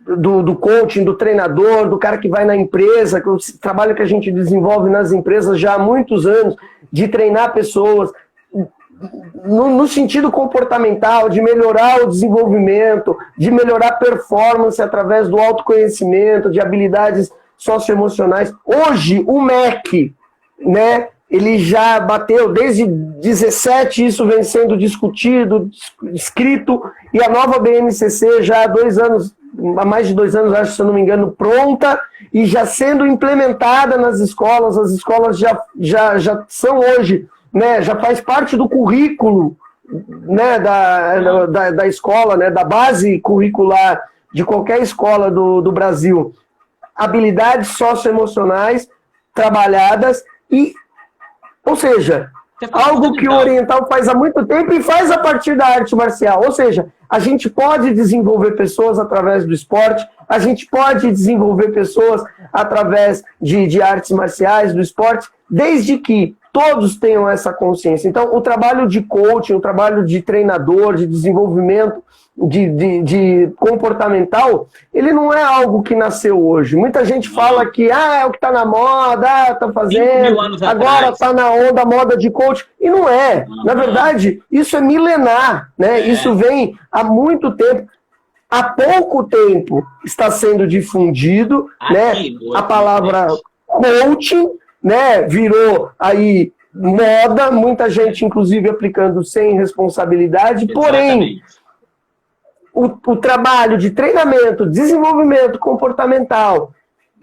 do coaching, do treinador, do cara que vai na empresa, o trabalho que a gente desenvolve nas empresas já há muitos anos, de treinar pessoas no sentido comportamental, de melhorar o desenvolvimento, de melhorar a performance através do autoconhecimento, de habilidades socioemocionais. Hoje, o MEC, né, ele já bateu, desde 17, isso vem sendo discutido, escrito, e a nova BNCC já há mais de 2 anos, acho, se eu não me engano, pronta, e já sendo implementada nas escolas. As escolas já são hoje, né, já faz parte do currículo, né, da escola, né, da base curricular de qualquer escola do Brasil. Habilidades socioemocionais trabalhadas ou seja, algo que o oriental faz há muito tempo e faz a partir da arte marcial. Ou seja, a gente pode desenvolver pessoas através do esporte, a gente pode desenvolver pessoas através de artes marciais, do esporte, desde que todos tenham essa consciência. Então, o trabalho de coaching, o trabalho de treinador, de desenvolvimento de comportamental, ele não é algo que nasceu hoje. Muita gente fala que é o que está na moda, está fazendo, agora está na onda, moda de coach, e não é. Na verdade, isso é milenar, né? Isso vem há muito tempo. há pouco tempo está sendo difundido, né, a palavra coaching, né, virou aí moda, muita gente, inclusive, aplicando sem responsabilidade, porém, o trabalho de treinamento, desenvolvimento comportamental,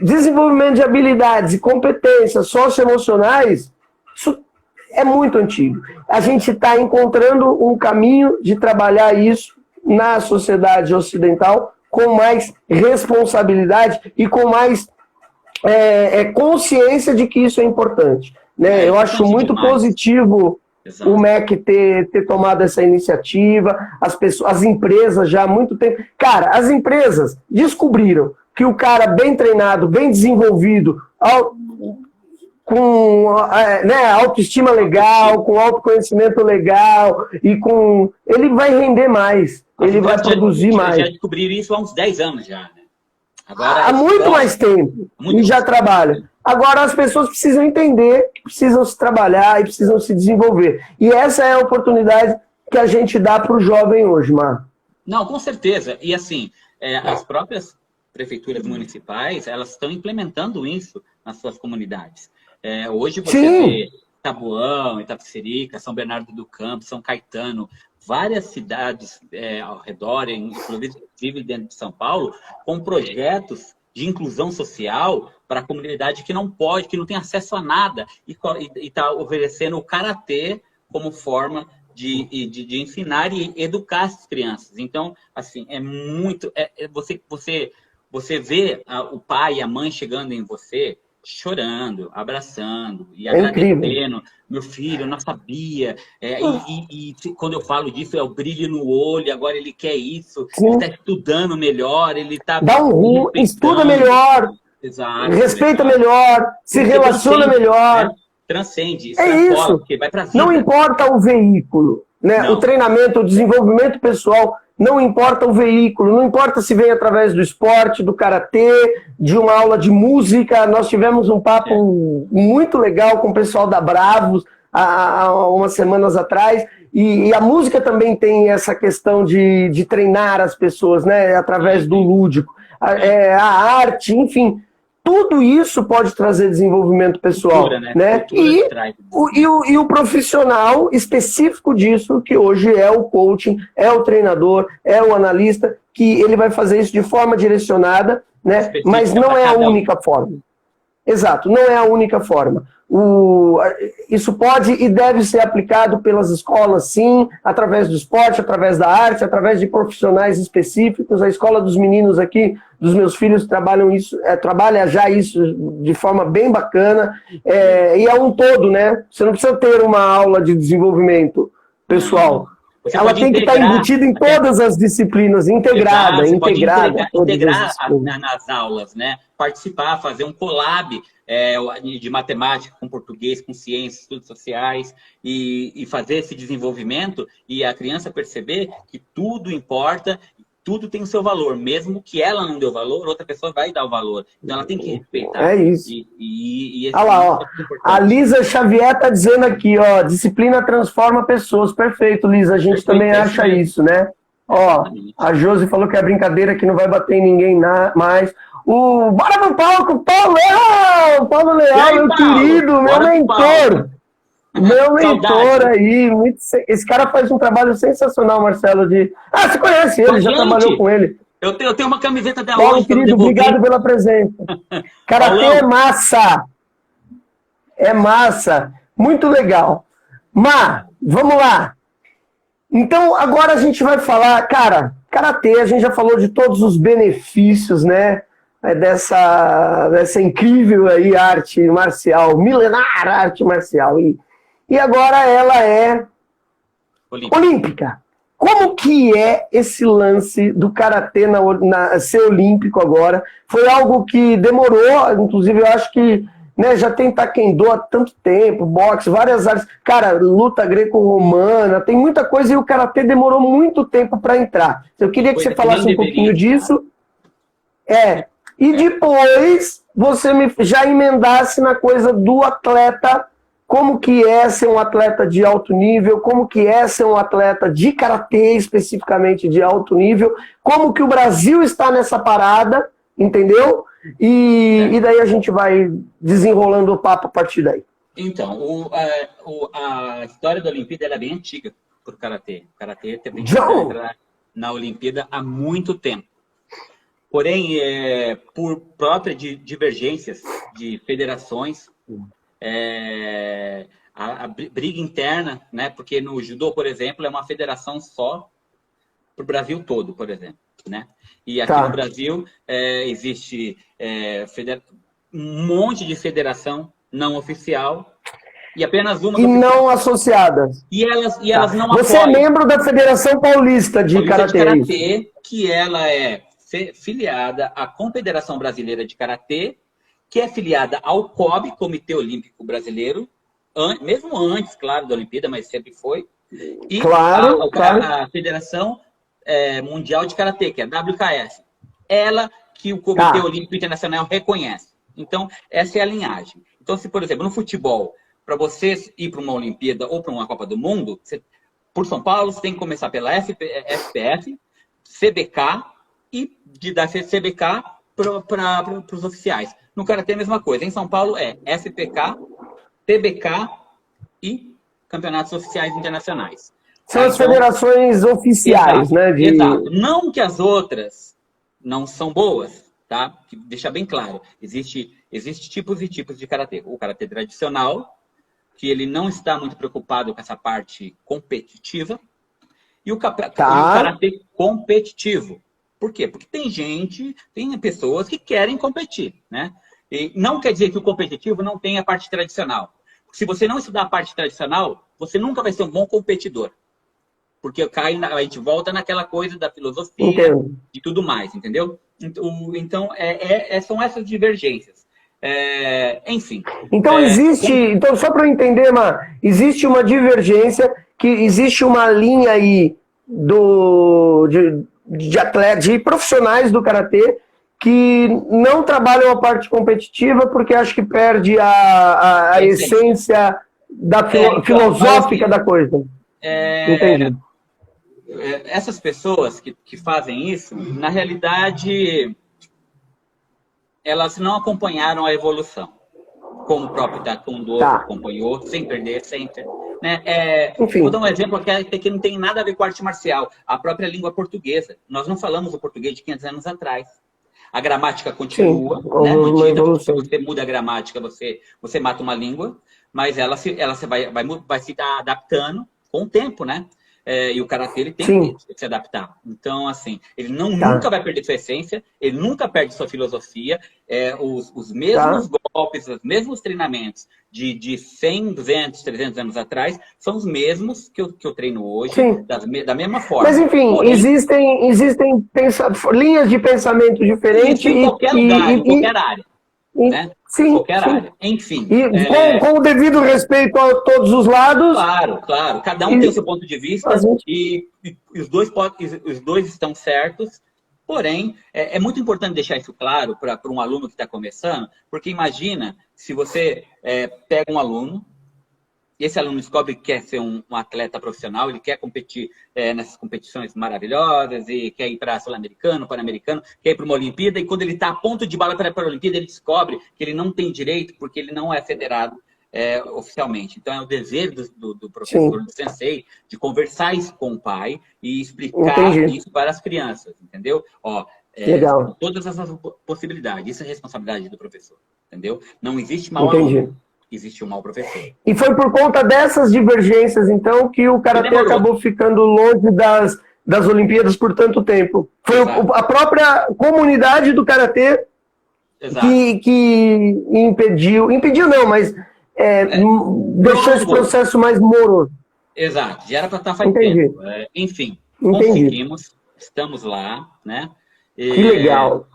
desenvolvimento de habilidades e competências socioemocionais, isso é muito antigo. A gente está encontrando um caminho de trabalhar isso na sociedade ocidental com mais responsabilidade e com mais consciência de que isso é importante. Né? Eu acho muito positivo o MEC ter tomado essa iniciativa, as empresas já há muito tempo. Cara, as empresas descobriram que o cara bem treinado, bem desenvolvido, com autoestima legal, com autoconhecimento legal, ele vai render mais, ele vai produzir mais. Já descobriram isso há uns 10 anos já, né? Agora, há muito mais tempo, e já trabalha. Agora as pessoas precisam entender que precisam se trabalhar e precisam se desenvolver. E essa é a oportunidade que a gente dá para o jovem hoje, Mar. Não, com certeza. E assim, as próprias prefeituras municipais, elas estão implementando isso nas suas comunidades. Hoje você vê Taboão, Itapecerica, São Bernardo do Campo, São Caetano, várias cidades ao redor, inclusive dentro de São Paulo, com projetos de inclusão social para a comunidade que não pode, que não tem acesso a nada, e está oferecendo o karatê como forma de ensinar e educar as crianças. Então, assim, é muito... Você vê o pai e a mãe chegando em você, chorando, abraçando e agradecendo. Meu filho, eu não sabia. E quando eu falo disso, é o brilho no olho, agora ele quer isso, ele está estudando melhor, ele está... Dá um rumo, estuda melhor, respeita melhor, se relaciona melhor. Né? Transcende. Isso. Vai pra vida. Não importa o veículo, né? O treinamento, o desenvolvimento pessoal, não importa o veículo, não importa se vem através do esporte, do karatê, de uma aula de música. Nós tivemos um papo muito legal com o pessoal da Bravos há umas semanas atrás, e a música também tem essa questão de treinar as pessoas, né? Através do lúdico. A arte, enfim, tudo isso pode trazer desenvolvimento pessoal. Cultura, né? E o profissional específico disso, que hoje é o coaching, é o treinador, é o analista, que ele vai fazer isso de forma direcionada, né? Mas não é a única forma. Exato, não é a única forma. Isso pode e deve ser aplicado pelas escolas, sim, através do esporte, através da arte, através de profissionais específicos. A escola dos meninos aqui, dos meus filhos, trabalha já isso de forma bem bacana. E é um todo, né? Você não precisa ter uma aula de desenvolvimento pessoal. Ela tem que estar embutida em todas as disciplinas, integrada nas aulas, né? Participar, fazer um collab de matemática com português, com ciências, estudos sociais, e fazer esse desenvolvimento e a criança perceber que tudo importa, tudo tem o seu valor. Mesmo que ela não deu valor, outra pessoa vai dar o valor. Então ela tem que respeitar. É isso. Olha lá, ó. A Lisa Xavier está dizendo aqui, ó, disciplina transforma pessoas. Perfeito, Lisa. A gente também acha isso, né? Ó, a Josi falou que é brincadeira, que não vai bater em ninguém mais. Bora pro palco, Paulo Leal, meu querido, meu mentor. Meu mentor aí. Esse cara faz um trabalho sensacional, Marcelo. Você conhece ele, já trabalhou com ele. Eu tenho uma camiseta da Paulo, querido, obrigado pela presença. Karatê é massa. É massa. Muito legal. Vamos lá. Então, agora a gente vai falar, cara, karatê, a gente já falou de todos os benefícios, né? Dessa incrível aí arte marcial, milenar arte marcial. E agora ela é olímpica. Como que é esse lance do karatê ser olímpico agora? Foi algo que demorou, inclusive eu acho que, né, já tem taekwondo há tanto tempo, boxe, várias áreas. Cara, luta greco-romana, tem muita coisa, e o karatê demorou muito tempo para entrar. Eu queria que você falasse um pouquinho disso. E depois você já emendasse na coisa do atleta como que é ser um atleta de alto nível, como que é ser um atleta de karatê, especificamente de alto nível, como que o Brasil está nessa parada, entendeu? E daí a gente vai desenrolando o papo a partir daí. Então, a história da Olimpíada ela é bem antiga para o Karatê. O Karatê também John! entra na Olimpíada há muito tempo. Porém, por própria divergências de federações, a briga interna, né? Porque no judô, por exemplo, é uma federação só para o Brasil todo, por exemplo, né? E aqui no Brasil existe um monte de federação não oficial e apenas uma e oficial. não associadas. E elas não Você apoiam. é membro da Federação Paulista de Karatê, que ela é filiada à Confederação Brasileira de Karatê, que é filiada ao COB, Comitê Olímpico Brasileiro, mesmo antes, claro, da Olimpíada, mas sempre foi. E a Federação Mundial de Karatê, que é a WKS. Ela que o Comitê Olímpico Internacional reconhece. Então, essa é a linhagem. Então, se, por exemplo, no futebol, para você ir para uma Olimpíada ou para uma Copa do Mundo, por São Paulo, você tem que começar pela SPF, CBK e da CBK para os oficiais. No Karatê é a mesma coisa. Em São Paulo é SPK, TBK e campeonatos oficiais internacionais. São as federações oficiais, exato, né? Exato. Não que as outras não são boas, tá? Deixar bem claro. Existe tipos e tipos de Karatê. O Karatê tradicional, que ele não está muito preocupado com essa parte competitiva, e o Karatê competitivo. Por quê? Porque tem pessoas que querem competir, né? E não quer dizer que o competitivo não tem a parte tradicional. Se você não estudar a parte tradicional, você nunca vai ser um bom competidor. Porque a gente volta naquela coisa da filosofia e tudo mais, entendeu? Então, são essas divergências. Enfim. Então, então, só para eu entender, existe uma divergência, que existe uma linha aí de profissionais do Karatê que não trabalham a parte competitiva porque acho que perde a essência filosófica da coisa. Entendi. Essas pessoas que fazem isso, na realidade, elas não acompanharam a evolução, como o próprio Taekwondo acompanhou, sem perder, sempre. Né? Vou dar um exemplo que não tem nada a ver com arte marcial. A própria língua portuguesa. Nós não falamos o português de 500 anos atrás. A gramática continua, né? Mantida, porque se você muda a gramática, você mata uma língua, mas ela vai se adaptando com o tempo, né? E o Karatê ele tem que se adaptar. Então, assim, ele nunca vai perder sua essência, ele nunca perde sua filosofia. Os mesmos golpes, os mesmos treinamentos de 100, 200, 300 anos atrás são os mesmos que eu treino hoje, da mesma forma. Mas, enfim, existem linhas de pensamento diferentes. Em qualquer lugar, em qualquer área. Né? Sim, qualquer área. Enfim. Com o devido respeito a todos os lados. Claro. Cada um tem o seu ponto de vista e os dois estão certos. Porém, é muito importante deixar isso claro para um aluno que está começando, porque imagina se você pega um aluno, e esse aluno descobre que quer ser um atleta profissional, ele quer competir nessas competições maravilhosas, e quer ir para Sul-Americano, Pan-Americano, quer ir para uma Olimpíada, e quando ele está a ponto de bala para a Olimpíada, ele descobre que ele não tem direito, porque ele não é federado oficialmente. Então, é o dever do professor, do sensei, de conversar isso com o pai e explicar isso para as crianças, entendeu? Todas essas possibilidades, isso é responsabilidade do professor, entendeu? Não existe mau aluno. Existe um mau professor. E foi por conta dessas divergências, então, que o Karatê acabou ficando longe das Olimpíadas por tanto tempo. Foi a própria comunidade do Karatê que impediu não, mas deixou esse processo mais moroso. Exato, já era para estar faz tempo. Enfim, conseguimos, estamos lá, né? Que legal.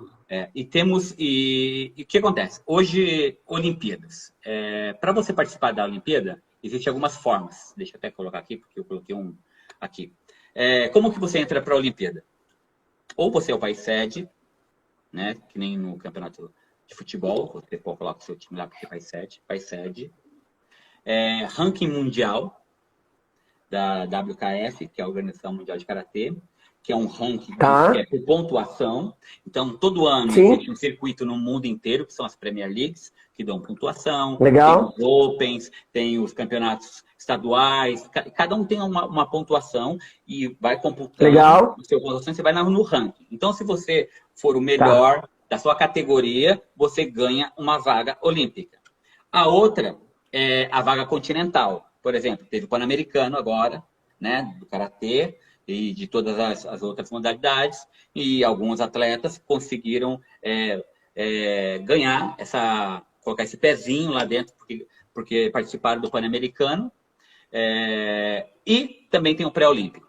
E o que acontece? Hoje, Olimpíadas. Para você participar da Olimpíada, existem algumas formas. Deixa eu até colocar aqui, porque eu coloquei um aqui. Como que você entra para a Olimpíada? Ou você é o país sede, né? Que nem no campeonato de futebol, você pode colocar o seu time lá porque é país sede. ranking mundial da WKF, que é a Organização Mundial de Karatê, que é um ranking que é por pontuação. Então, todo ano existe um circuito no mundo inteiro, que são as Premier Leagues, que dão pontuação. Legal. Tem os Opens, tem os campeonatos estaduais. Cada um tem uma pontuação e vai computando. Legal. A sua pontuação, você vai no ranking. Então, se você for o melhor da sua categoria, você ganha uma vaga olímpica. A outra é a vaga continental. Por exemplo, teve o Pan-Americano agora, né, do Karatê, e de todas as outras modalidades, e alguns atletas conseguiram ganhar colocar esse pezinho lá dentro, porque participaram do Pan-Americano, e também tem o pré-olímpico.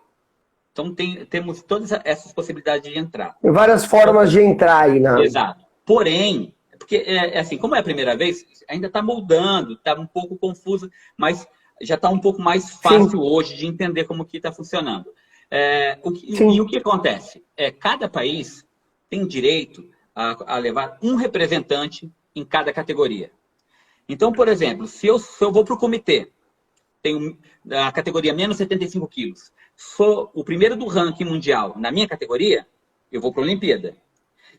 Então temos todas essas possibilidades de entrar. Tem várias formas de entrar aí, né? Exato. Porém, porque assim, como é a primeira vez, ainda está moldando, está um pouco confuso, mas já está um pouco mais fácil hoje de entender como que está funcionando. E o que acontece? Cada país tem direito a levar um representante em cada categoria. Então, por exemplo, se eu vou para o comitê, tenho a categoria menos 75 quilos, sou o primeiro do ranking mundial na minha categoria, eu vou para a Olimpíada.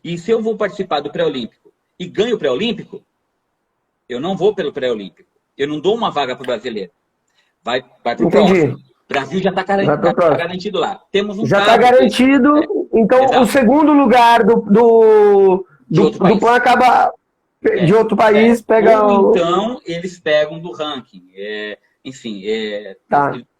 E se eu vou participar do pré-olímpico e ganho o pré-olímpico, eu não vou pelo pré-olímpico. Eu não dou uma vaga para o brasileiro. Vai para o próximo. O Brasil já está garantido lá. Temos já está garantido. Então, o segundo lugar do PAN acaba de outro país. Pega ou então, eles pegam do ranking. Enfim,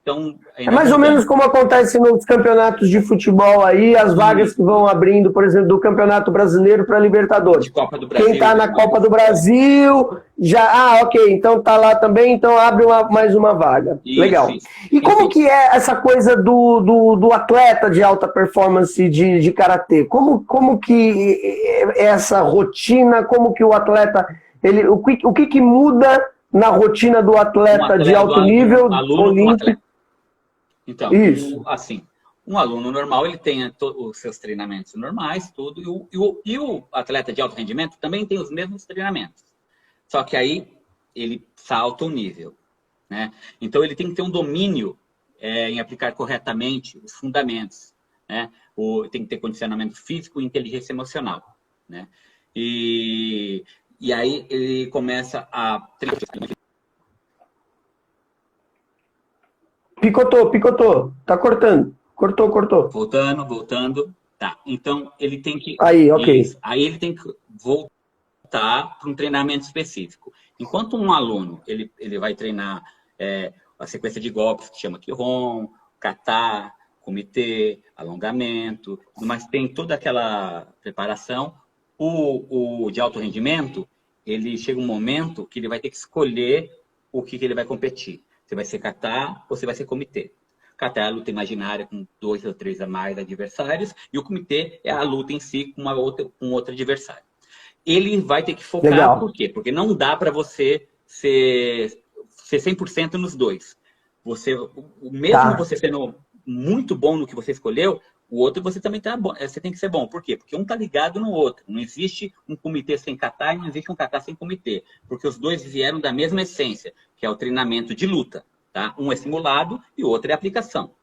então, é mais ou menos como acontece nos campeonatos de futebol aí, as vagas que vão abrindo, por exemplo, do Campeonato Brasileiro para Libertadores. De Copa do Brasil. Quem está na Copa do Brasil, já... ok, então tá lá também, então abre mais uma vaga. Isso, legal. Isso. E como que é essa coisa do atleta de alta performance de Karatê? Como que é essa rotina, como que o atleta... O que muda na rotina do atleta de alto nível, olímpico? Então, um aluno normal, ele tem os seus treinamentos normais, tudo, e o atleta de alto rendimento também tem os mesmos treinamentos. Só que aí, ele salta o nível, né? Então, ele tem que ter um domínio em aplicar corretamente os fundamentos, né? Tem que ter condicionamento físico e inteligência emocional, né? E aí, ele começa a treinar. Picotou. Tá cortando. Cortou. Voltando. Tá. Então, ele tem que... Aí, ok. Aí ele tem que voltar para um treinamento específico. Enquanto um aluno, ele vai treinar a sequência de golpes, que chama Kihon, Kata, comitê, alongamento, mas tem toda aquela preparação. O de alto rendimento, ele chega um momento que ele vai ter que escolher o que ele vai competir. Você vai ser kata ou você vai ser comitê. Kata é a luta imaginária com 2 ou 3 a mais adversários, e o comitê é a luta em si com outro adversário. Ele vai ter que focar. Legal. Por quê? Porque não dá para você ser 100% nos dois. Você sendo muito bom no que você escolheu, o outro você também você tem que ser bom. Por quê? Porque um está ligado no outro. Não existe um comitê sem kata e não existe um kata sem comitê. Porque os dois vieram da mesma essência, que é o treinamento de luta. Tá? Um é simulado e o outro é aplicação.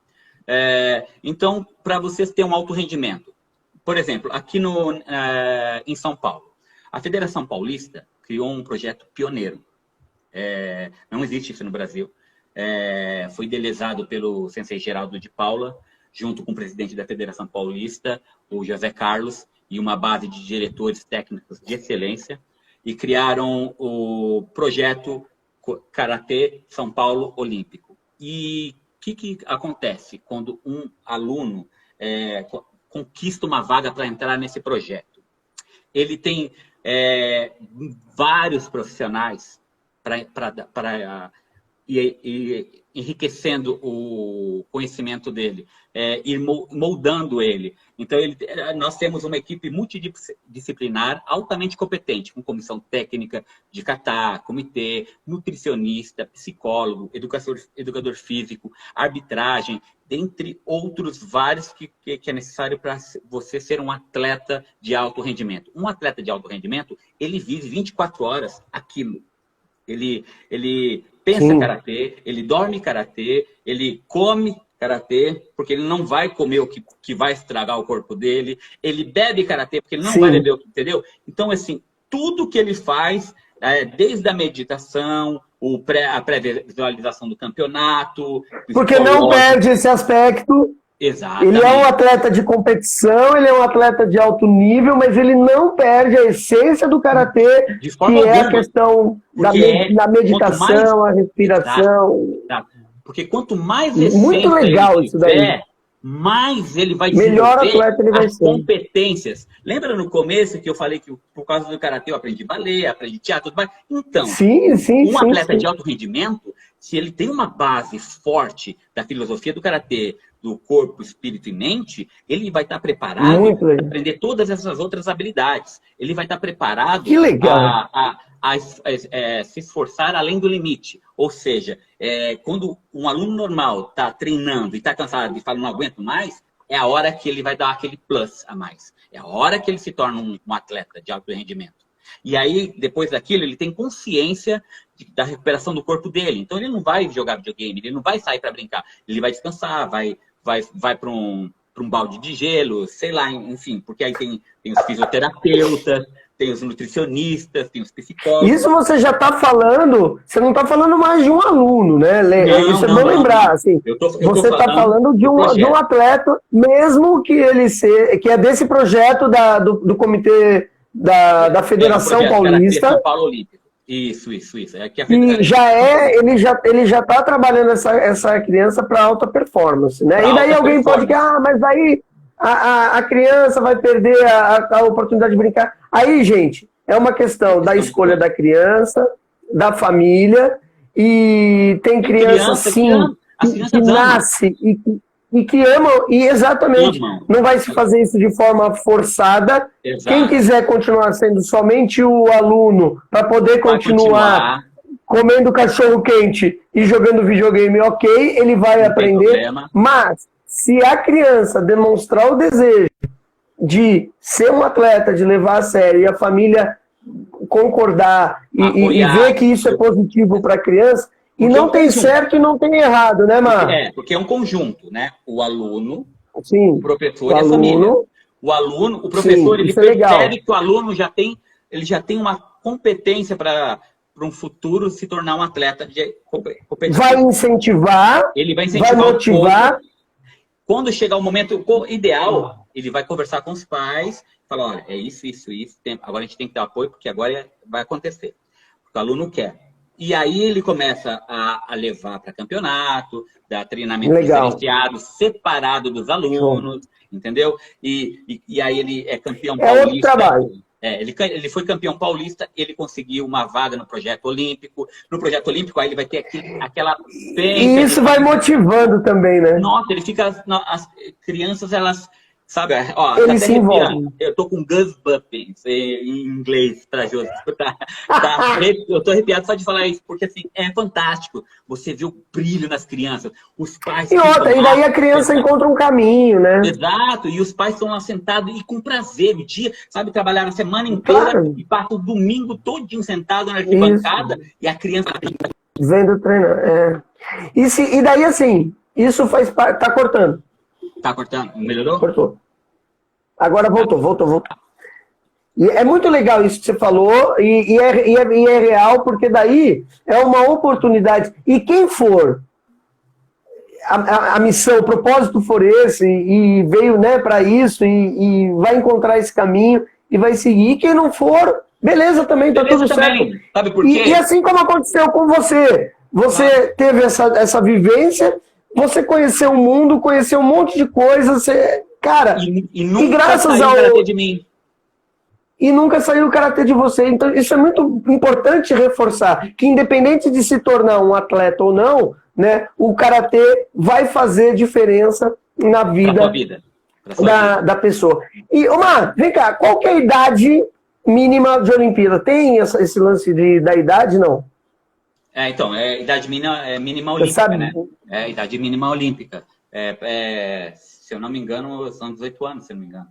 Então, para vocês terem um alto rendimento, por exemplo, aqui em São Paulo, a Federação Paulista criou um projeto pioneiro. Não existe isso no Brasil. Foi idealizado pelo sensei Geraldo de Paula, junto com o presidente da Federação Paulista, o José Carlos, e uma base de diretores técnicos de excelência, e criaram o projeto Karatê São Paulo Olímpico. E o que acontece quando um aluno conquista uma vaga para entrar nesse projeto? Ele tem vários profissionais para enriquecendo o conhecimento dele, ir moldando ele. Então, nós temos uma equipe multidisciplinar altamente competente, com comissão técnica de kata, comitê, nutricionista, psicólogo, educador físico, arbitragem, dentre outros vários que é necessário para você ser um atleta de alto rendimento. Um atleta de alto rendimento, ele vive 24 horas aquilo. Ele pensa Sim. karatê, ele dorme karatê, ele come karatê, porque ele não vai comer o que vai estragar o corpo dele, ele bebe karatê, porque ele não vai Sim. beber o que, entendeu? Então, assim, tudo que ele faz, desde a meditação, a pré-visualização do campeonato, do Porque não psicológico. perde esse aspecto. Ele é um Exatamente. atleta de competição, ele é um atleta de alto nível, mas ele não perde a essência do karatê, De que forma é a alguma. questão da Porque da quanto mais. meditação, a Exato, respiração. exato. Porque quanto mais Muito essência ele legal isso daí. tiver, mais ele vai Melhor desenvolver atleta ele vai as ser. competências. Lembra no começo que eu falei que por causa do karatê eu aprendi balé, aprendi teatro, tudo mais? Então, Sim, sim, um sim, atleta sim. de alto rendimento, se ele tem uma base forte da filosofia do karatê, do corpo, espírito e mente, ele vai estar preparado Muito para legal. aprender todas essas outras habilidades. Ele vai estar preparado Que legal. a se esforçar além do limite. Ou seja, quando um aluno normal está treinando e está cansado e fala não aguento mais, é a hora que ele vai dar aquele plus a mais. É a hora que ele se torna um atleta de alto rendimento. E aí, depois daquilo, ele tem consciência da recuperação do corpo dele. Então, ele não vai jogar videogame, ele não vai sair para brincar. Ele vai descansar, vai para um balde de gelo, sei lá, enfim. Porque aí tem os fisioterapeutas, tem os nutricionistas, tem os psicólogos. Isso você já está falando, você não está falando mais de um aluno, né? Isso é bom lembrar. Assim, você está falando de um atleta, mesmo que ele que é desse projeto do comitê da Federação Paulista. São Paulo Olímpico. Isso. É que ele já está trabalhando essa criança para alta performance, né? E daí alguém pode mas aí a criança vai perder a oportunidade de brincar. Aí, gente, é uma questão da escolha da criança, da família, e tem criança, sim, que nasce e que amam, e exatamente, não vai se fazer isso de forma forçada. Exato. Quem quiser continuar sendo somente o aluno, para poder continuar comendo cachorro quente e jogando videogame, ok, ele vai aprender, mas se a criança demonstrar o desejo de ser um atleta, de levar a sério, e a família concordar e ver que isso é positivo para a criança, e não tem certo e não tem errado, né, Mar? Porque é um conjunto, né? O aluno, sim, o professor e a família. O professor, sim, ele percebe que o aluno já tem uma competência para um futuro se tornar um atleta de competição. Vai incentivar, ele vai incentivar, vai motivar. Quando chegar o momento ideal, ele vai conversar com os pais, falar, olha, é isso, agora a gente tem que dar apoio, porque agora vai acontecer. Porque o aluno quer. E aí ele começa a levar para campeonato, dar treinamento diferenciado, separado dos alunos, entendeu? E aí ele é campeão paulista. É outro trabalho. Ele foi campeão paulista, ele conseguiu uma vaga no projeto olímpico. No projeto olímpico, aí ele vai ter aquela... E isso vai motivando também, né? Nossa, ele fica... As crianças, elas... Sabe, ó, ele se envolve. Eu tô com goosebumps em inglês pra Jô. Eu tô arrepiado só de falar isso, porque assim, é fantástico. Você vê o brilho nas crianças, os pais... E daí a criança encontra um caminho, né? Exato, e os pais estão lá sentados e com prazer, o dia, sabe, trabalharam a semana inteira e passam o domingo todinho sentado na arquibancada e a criança... Vendo treinar, E daí assim, isso faz parte... Tá cortando. Tá cortando? Melhorou? Cortou. Agora voltou. E é muito legal isso que você falou, e é real, porque daí é uma oportunidade. E quem for, a missão, o propósito for esse, e veio, né, para isso, e vai encontrar esse caminho, e vai seguir. E quem não for, beleza também, tá tudo certo. Sabe por quê? E assim como aconteceu com você, teve essa vivência... Você conheceu o mundo, conheceu um monte de coisas, cara... E nunca saiu o karatê de mim. E nunca saiu o karatê de você. Então, isso é muito importante reforçar, que independente de se tornar um atleta ou não, né, o karatê vai fazer diferença na vida, da pessoa. E, Omar, vem cá, qual que é a idade mínima de Olimpíada? Tem esse lance da idade, não? Então, idade mínima olímpica, né? Idade mínima olímpica. Se eu não me engano, são 18 anos, se eu não me engano.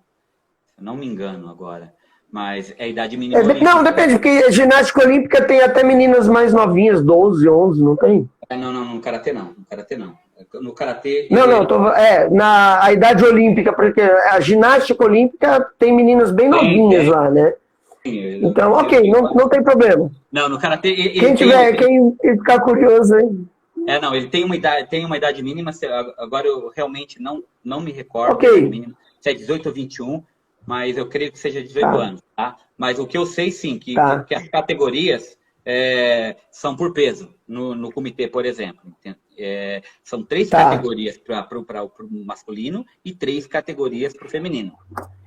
Se eu não me engano agora. Mas é a idade mínima olímpica. Não, depende, porque ginástica olímpica tem até meninas mais novinhas, 12, 11, não tem? Não, no Karatê não. No Karatê não. No Karatê... A idade olímpica, porque a ginástica olímpica tem meninas bem novinhas lá, né? Então, ok, não tem problema. Não, no Karatê... Quem ficar curioso, hein? Ele tem uma idade mínima, agora eu realmente não me recordo. Ok. Se é 18 ou 21, mas eu creio que seja 18 anos, tá? Mas o que eu sei, sim, que as categorias são por peso, no comitê, por exemplo. São 3 categorias para o masculino e 3 categorias para o feminino,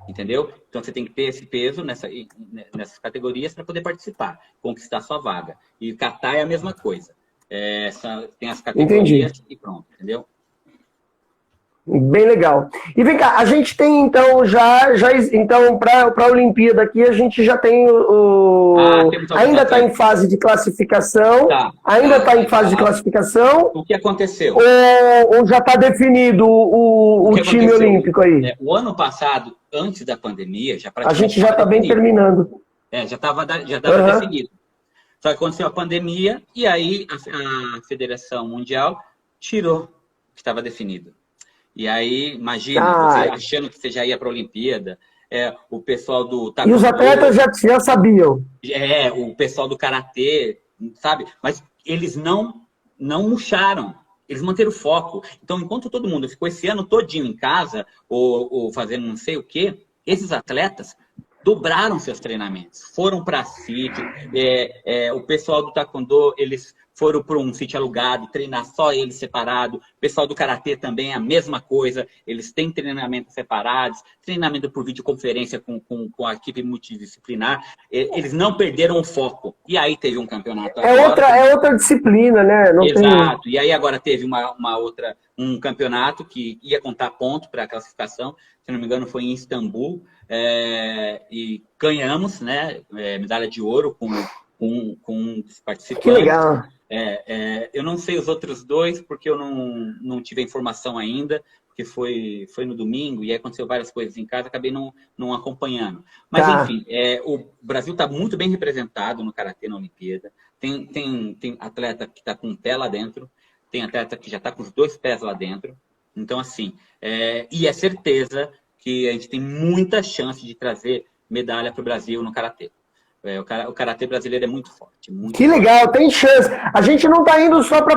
entendeu? Então você tem que ter esse peso nessas categorias para poder participar, conquistar sua vaga. E catar é a mesma coisa. Tem as categorias e pronto, entendeu? Bem legal. E vem cá, a gente tem então então para a Olimpíada aqui a gente já tem ainda está em fase de classificação. Ainda está em fase de classificação. O que aconteceu? Ou já está definido o time olímpico aí? O ano passado, antes da pandemia, a gente já está bem terminando. Já estava definido. Só que aconteceu a pandemia e aí a Federação Mundial tirou o que estava definido. E aí, imagina, você achando que você já ia para a Olimpíada, o pessoal do taekwondo... E os atletas já sabiam. O pessoal do karatê, sabe? Mas eles não murcharam, eles manteram o foco. Então, enquanto todo mundo ficou esse ano todinho em casa, ou fazendo não sei o quê, esses atletas dobraram seus treinamentos, foram para sítio, o pessoal do taekwondo, eles foram para um sítio alugado, treinar só eles separados. O pessoal do karatê também é a mesma coisa. Eles têm treinamentos separados, treinamento por videoconferência com a equipe multidisciplinar. Eles não perderam o foco. E aí teve um campeonato agora. É outra disciplina, né? Exato. E aí agora teve um campeonato que ia contar ponto para a classificação. Se não me engano, foi em Istambul. E ganhamos, né? Medalha de ouro com um dos participantes. Que legal. Eu não sei os outros 2, porque eu não tive a informação ainda, porque foi no domingo, e aí aconteceu várias coisas em casa, acabei não acompanhando. Mas, enfim, o Brasil está muito bem representado no Karatê na Olimpíada. Tem atleta que está com um pé lá dentro, tem atleta que já está com os 2 pés lá dentro. Então, assim, e é certeza que a gente tem muita chance de trazer medalha para o Brasil no Karatê. O karatê brasileiro é muito forte. Legal, tem chance. A gente não está indo só para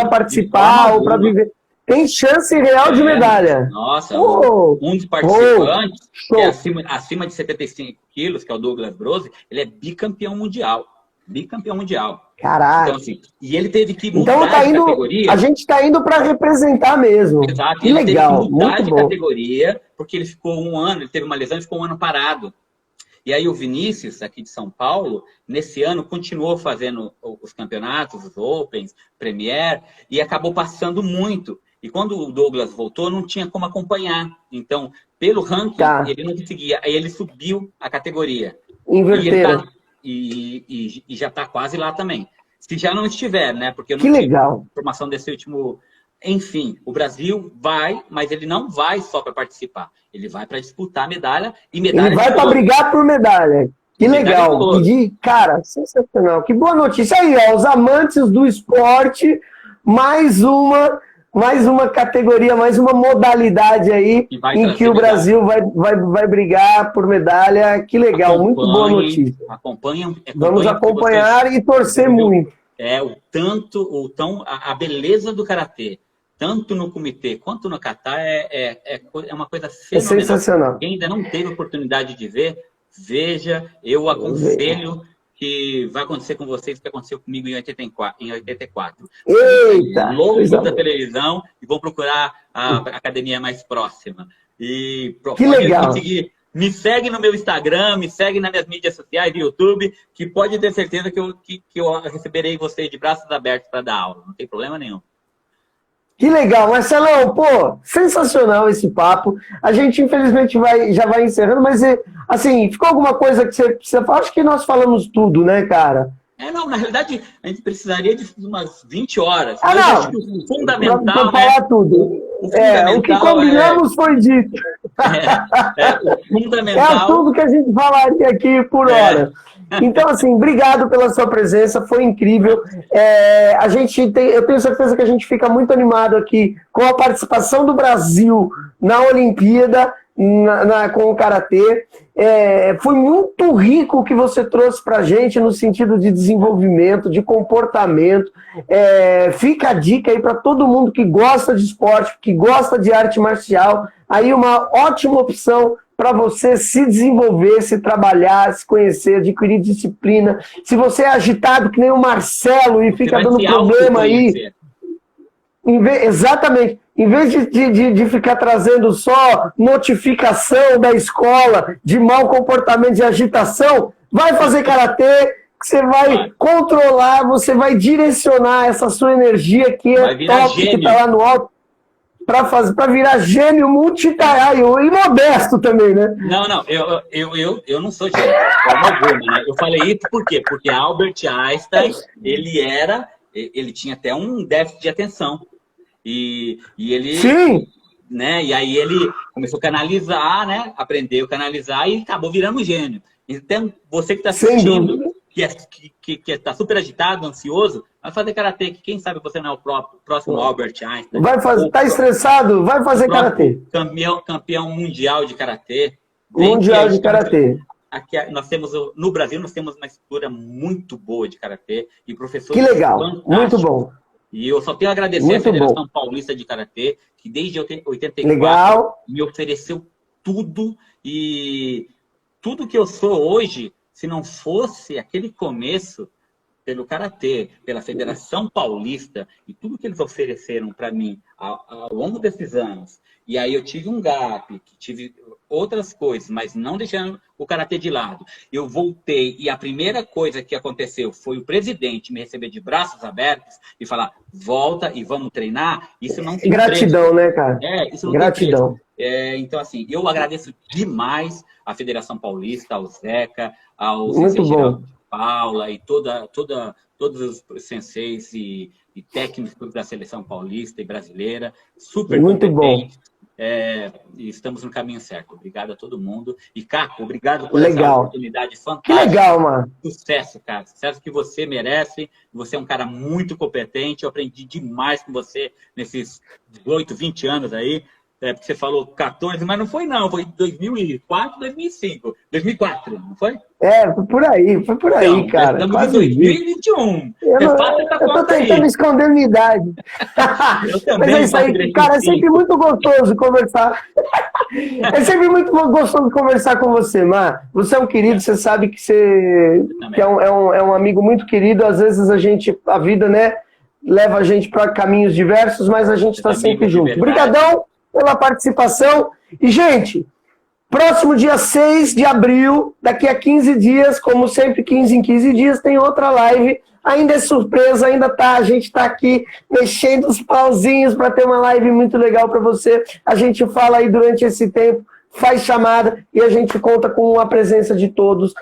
participar ou para viver. Tem chance real de medalha. Nossa, um dos participantes, que é acima de 75 quilos, que é o Douglas Brose, ele é bicampeão mundial. Bicampeão mundial. Caraca. Então, assim, e ele teve que mudar de categoria. A gente está indo para representar mesmo. Exato. Que legal. Teve que mudar muito de bom. categoria, porque ele ficou um ano, ele teve uma lesão e ficou um ano parado. E aí o Vinícius, aqui de São Paulo, nesse ano continuou fazendo os campeonatos, os Opens, Premier, e acabou passando muito. E quando o Douglas voltou, não tinha como acompanhar. Então, pelo ranking, ele não conseguia. Aí ele subiu a categoria. Inverteram. E já está quase lá também. Se já não estiver, né? Porque eu não tive informação desse último... Enfim, o Brasil vai, mas ele não vai só para participar. Ele vai para disputar medalha e medalha. Ele vai para brigar por medalha. Que legal. Cara, sensacional. Que boa notícia. Aí, ó, os amantes do esporte, mais uma categoria, mais uma modalidade aí em que o Brasil vai brigar por medalha. Que legal, muito boa notícia. Vamos acompanhar e torcer muito. A beleza do karatê, tanto no comitê quanto no kata, é uma coisa fenomenal. Sensacional. Quem ainda não teve oportunidade de ver, veja. Eu aconselho que vai acontecer com vocês o que aconteceu comigo em 84. Eita! Loucos da televisão e vão procurar a academia mais próxima. E que legal! Me segue no meu Instagram, me segue nas minhas mídias sociais, no YouTube, que pode ter certeza que eu receberei você de braços abertos para dar aula. Não tem problema nenhum. Que legal, Marcelão, pô, sensacional esse papo. A gente, infelizmente, já vai encerrando, mas, assim, ficou alguma coisa que você fala? Acho que nós falamos tudo, né, cara? Não, na realidade, a gente precisaria de umas 20 horas. Não, acho que o fundamental, pra falar tudo. O que combinamos foi dito. O fundamental... É tudo que a gente falaria aqui por hora. Então, assim, obrigado pela sua presença, foi incrível. Eu tenho certeza que a gente fica muito animado aqui com a participação do Brasil na Olimpíada, com o Karatê. Foi muito rico o que você trouxe para a gente no sentido de desenvolvimento, de comportamento. Fica a dica aí para todo mundo que gosta de esporte, que gosta de arte marcial. Aí uma ótima opção para você se desenvolver, se trabalhar, se conhecer, adquirir disciplina. Se você é agitado que nem o Marcelo e fica dando problema aí... Exatamente. Em vez de ficar trazendo só notificação da escola de mau comportamento, de agitação, vai fazer karatê, que você vai controlar, você vai direcionar essa sua energia que é top, que está lá no alto, para virar gênio multitarefa e modesto também, né? Não, eu não sou gênio, né? Eu falei isso por quê? Porque Albert Einstein, ele tinha até um déficit de atenção. E ele... Sim! Né? E aí ele começou a canalizar, né? Aprendeu a canalizar e acabou virando gênio. Então, você que está assistindo, que está super agitado, ansioso, vai fazer karatê, que quem sabe você não é o próximo Albert Einstein. Tá estressado? Vai fazer karatê. Campeão mundial de karatê. Mundial de karatê. Aqui no Brasil nós temos uma estrutura muito boa de karatê e professores. Que legal, muito bom. E eu só tenho a agradecer à Federação Paulista de Karatê, que desde 84 me ofereceu tudo. E tudo que eu sou hoje, se não fosse aquele começo pelo Karatê, pela Federação Paulista, e tudo que eles ofereceram para mim ao longo desses anos, e aí eu tive um gap, tive outras coisas, mas não deixando o Karatê de lado. Eu voltei e a primeira coisa que aconteceu foi o presidente me receber de braços abertos e falar, volta e vamos treinar. Isso não tem gratidão, preço. Né, cara? Isso não gratidão. Tem preço. Então, assim, eu agradeço demais à Federação Paulista, ao Zeca, ao Muito bom. Paula e todos os senseis e técnicos da Seleção Paulista e brasileira, super muito competentes. E estamos no caminho certo. Obrigado a todo mundo. E, Caco, obrigado por essa oportunidade fantástica. Que legal, mano. Sucesso, cara. Sucesso que você merece. Você é um cara muito competente. Eu aprendi demais com você nesses 18, 20 anos aí. Porque você falou 14, mas não foi não. Foi 2004, 2005. 2004, não foi? Foi por aí, então, cara. Estamos em 2021. Eu tô tentando esconder minha idade. Eu também. Mas é isso aí, cara, é sempre muito gostoso conversar. É sempre muito gostoso conversar com você, Mar. Você é um querido, você sabe que você é um amigo muito querido. Às vezes a vida, né, leva a gente para caminhos diversos, mas a gente está sempre junto. Obrigadão pela participação. E, gente, próximo dia 6 de abril, daqui a 15 dias, como sempre, 15 em 15 dias, tem outra live. Ainda é surpresa, a gente está aqui mexendo os pauzinhos para ter uma live muito legal para você. A gente fala aí durante esse tempo, faz chamada e a gente conta com a presença de todos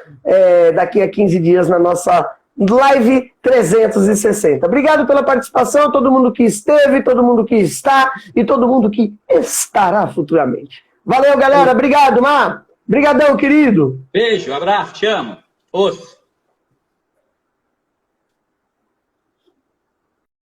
daqui a 15 dias na nossa Live 360. Obrigado pela participação, todo mundo que esteve, todo mundo que está e todo mundo que estará futuramente. Valeu, galera. Obrigado, Mar. Obrigadão, querido. Beijo, abraço, te amo. Osso.